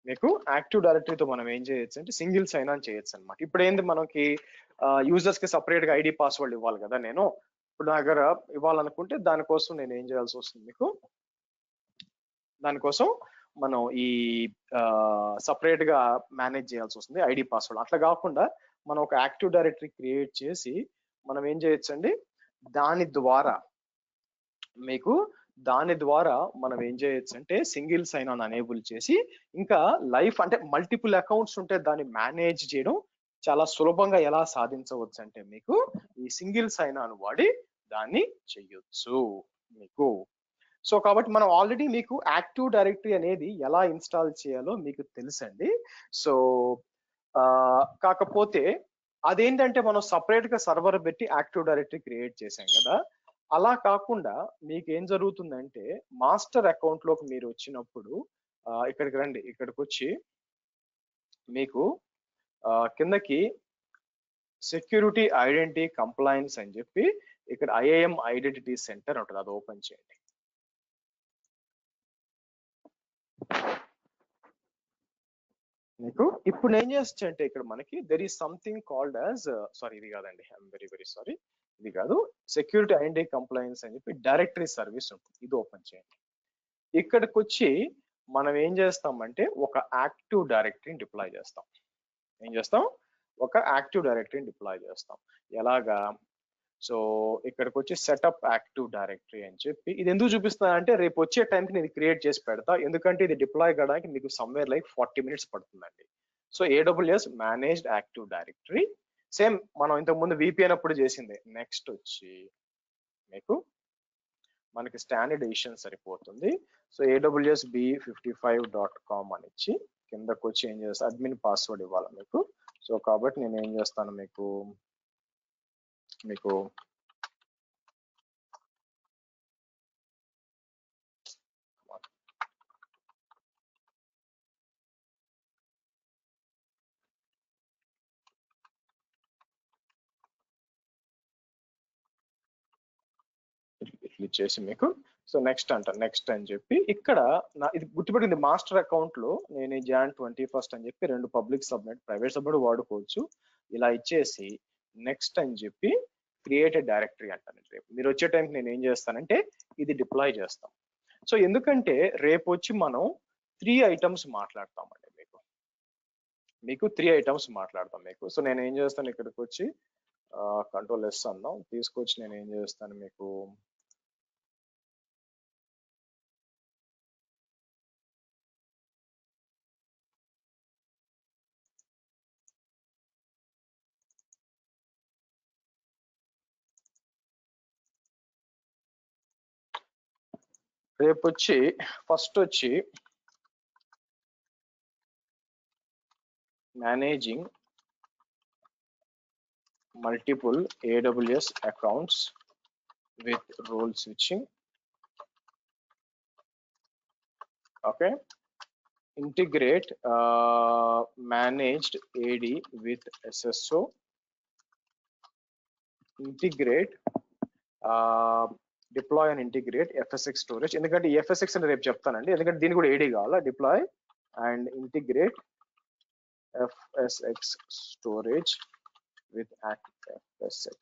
మీకు యాక్టివ్ డైరెక్టరీతో మనం ఏం చేయొచ్చు అంటే సింగిల్ సైన్ ఆన్ చేయొచ్చు అనమాట. ఇప్పుడు ఏంటి మనకి యూజర్స్ కి సపరేట్ గా ఐడి పాస్వర్డ్ ఇవ్వాలి కదా, నేను ఇప్పుడు నా దగ్గర ఇవ్వాలనుకుంటే దానికోసం నేను ఏం చేయాల్సి వస్తుంది, మీకు దానికోసం మనం ఈ సపరేట్ గా మేనేజ్ చేయాల్సి వస్తుంది ఐడి పాస్వర్డ్. అట్లా కాకుండా మనం ఒక యాక్టివ్ డైరెక్టరీ క్రియేట్ చేసి మనం ఏం చేయొచ్చండి, దాని ద్వారా మనం ఏం చేయొచ్చు అంటే సింగిల్ సైన్ ఆన్ అనేబుల్ చేసి, ఇంకా లైఫ్ అంటే మల్టిపుల్ అకౌంట్స్ ఉంటే దాన్ని మేనేజ్ చేయడం చాలా సులభంగా ఎలా సాధించవచ్చు అంటే మీకు ఈ సింగిల్ సైన్ ఆన్ వాడి దాన్ని చెయ్యొచ్చు మీకు. సో కాబట్టి మనం ఆల్రెడీ మీకు యాక్టివ్ డైరెక్టరీ అనేది ఎలా ఇన్స్టాల్ చేయాలో మీకు తెలుసండి. సో కాకపోతే అదేంటంటే మనం సపరేట్ గా సర్వర్ పెట్టి యాక్టివ్ డైరెక్టరీ క్రియేట్ చేసాం కదా. అలా కాకుండా మీకు ఏం జరుగుతుందంటే మాస్టర్ అకౌంట్ లోకి మీరు వచ్చినప్పుడు ఇక్కడికి రండి. ఇక్కడికి వచ్చి మీకు కిందకి సెక్యూరిటీ ఐడెంటిటీ కంప్లైన్స్ అని చెప్పి ఇక్కడ ఐఏఎం ఐడెంటిటీ సెంటర్ ఉంటుంది, అది ఓపెన్ చేయండి. మీకు ఇప్పుడు ఏం చేస్తా అంటే ఇక్కడ మనకి there is something called as sorry ఇది కాదండి, ఐఎమ్ వెరీ వెరీ సారీ, ఇది కాదు, సెక్యూరిటీ ఐడెంటిటీ కంప్లైన్స్ అని చెప్పి డైరెక్టరీ సర్వీస్ ఉంటుంది, ఇది ఓపెన్ చేయండి. ఇక్కడికి వచ్చి మనం ఏం చేస్తామంటే ఒక యాక్టివ్ డైరెక్టరీని డిప్లాయ్ చేస్తాం. ఏం చేస్తాం, ఒక యాక్టివ్ డైరెక్టరీని డిప్లాయ్ చేస్తాం. ఎలాగా, సో ఇక్కడికి వచ్చి సెటప్ యాక్టివ్ డైరెక్టరీ అని చెప్పి, ఇది ఎందుకు చూపిస్తున్నా అంటే రేపు వచ్చే టైంకి నేను క్రియేట్ చేసి పెడతా, ఎందుకంటే ఇది డిప్లాయ్ కావడానికి మీకు సమ్వేర్ లైక్ 40 minutes పడుతుందండి. So AWS managed active directory same మనం ఇంతకు ముందు VPN అప్పుడు చేసిందే. నెక్స్ట్ వచ్చి మీకు మనకి స్టాండర్డ్ ఎడిషన్ సరిపోతుంది. సో AWS b55.com అని ఇచ్చి కిందకు వచ్చి ఏం చేస్తా, అడ్మిన్ పాస్వర్డ్ ఇవ్వాలి మీకు. సో కాబట్టి నేను ఏం చేస్తాను, మీకు ఇట్లా ఇచ్చేసి మీకు, సో నెక్స్ట్ నెక్స్ట్ అని చెప్పి ఇక్కడ ఇది గుర్తుపెట్టింది, మాస్టర్ అకౌంట్ లో నేను Jan 21st అని చెప్పి 2 పబ్లిక్ సబ్నెట్ ప్రైవేట్ సబ్నెట్ వాడుకోవచ్చు. ఇలా ఇచ్చేసి నెక్స్ట్ అని చెప్పి క్రియేటెడ్ డైరెక్టరీ అంటాను. రేపు మీరు వచ్చే టైంకి నేను ఏం చేస్తానంటే ఇది డిప్లాయ్ చేస్తాం. సో ఎందుకంటే రేపు వచ్చి మనం 3 items మాట్లాడతామండి, మీకు 3 items మాట్లాడతాం మీకు. సో నేను ఏం చేస్తాను, ఇక్కడికి వచ్చి Ctrl+S అన్నాం, తీసుకొచ్చి నేను ఏం చేస్తాను మీకు, రేపు వచ్చి ఫస్ట్ వచ్చి managing multiple AWS accounts with role switching. Okay, integrate managed AD with SSO, integrate deploy and integrate FSX storage. ఎందుకంటే FSX అని రేపు చెప్తానండి, ఎందుకంటే దీనికి కూడా AD కావాలా. deploy and integrate FSX storage with FSX.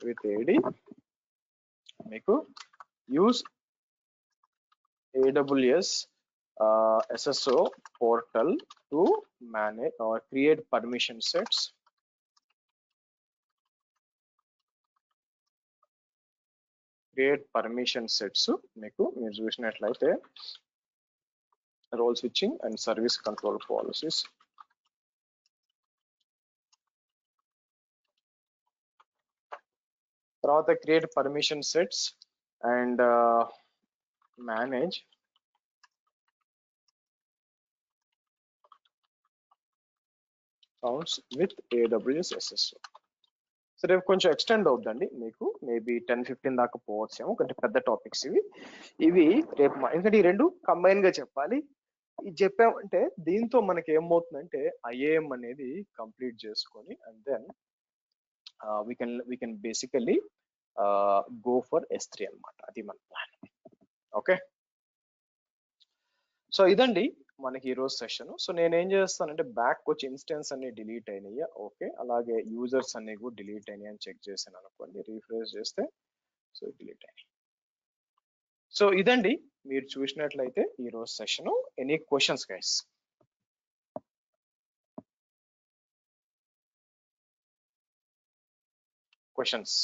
with AD మీకు use AWS SSO portal to manage or create permission sets. Create permission sets మీకు మీరు చూసినట్లయితే role switching and service control policies. తర్వాత create permission sets and manage accounts with AWS SSO. So రేపు కొంచెం ఎక్స్టెండ్ అవుతుందండి, మీకు మేబీ 10-15 దాకా పోవచ్చేమో, కొంచెం పెద్ద టాపిక్స్ ఇవి రేపు ఎందుకంటే ఈ రెండు కంబైన్ గా చెప్పాలి. ఇది చెప్పామంటే దీంతో మనకి ఏమవుతుందంటే IAM అనేది కంప్లీట్ చేసుకొని and then we can basically go for S3 అన్నమాట, అది మన ప్లాన్. ఓకే, సో ఇదండి మనకి ఈరోజు సెషన్. సో నేను ఏం చేస్తానంటే బ్యాక్ వచ్చి ఇన్స్టెన్స్ అన్ని డిలీట్ అయినాయా, ఓకే, అలాగే యూజర్స్ అన్ని కూడా డిలీట్ అయినాయి అని చెక్ చేశాను అనుకోండి. రీఫ్రెష్ చేస్తే సో డిలీట్ అయ్యి. సో ఇదండి మీరు చూసినట్లయితే ఈ రోజు session. Any questions guys? Questions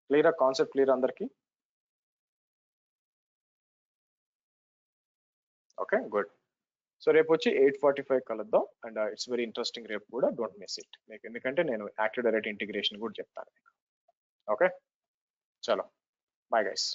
క్లియరా? కాన్సెప్ట్ క్లియర్ అందరికి? Okay, good. సో రేపు వచ్చి 8:45 కలుద్దాం. అండ్ ఇట్స్ వెరీ ఇంట్రెస్టింగ్ రేపు కూడా, డోంట్ మిస్ ఇట్. మీకు ఎందుకంటే నేను యాక్టివ్ డైరెక్ట్ ఇంటిగ్రేషన్ కూడా చెప్తాను మీకు. ఓకే, చలో బాయ్ గైస్.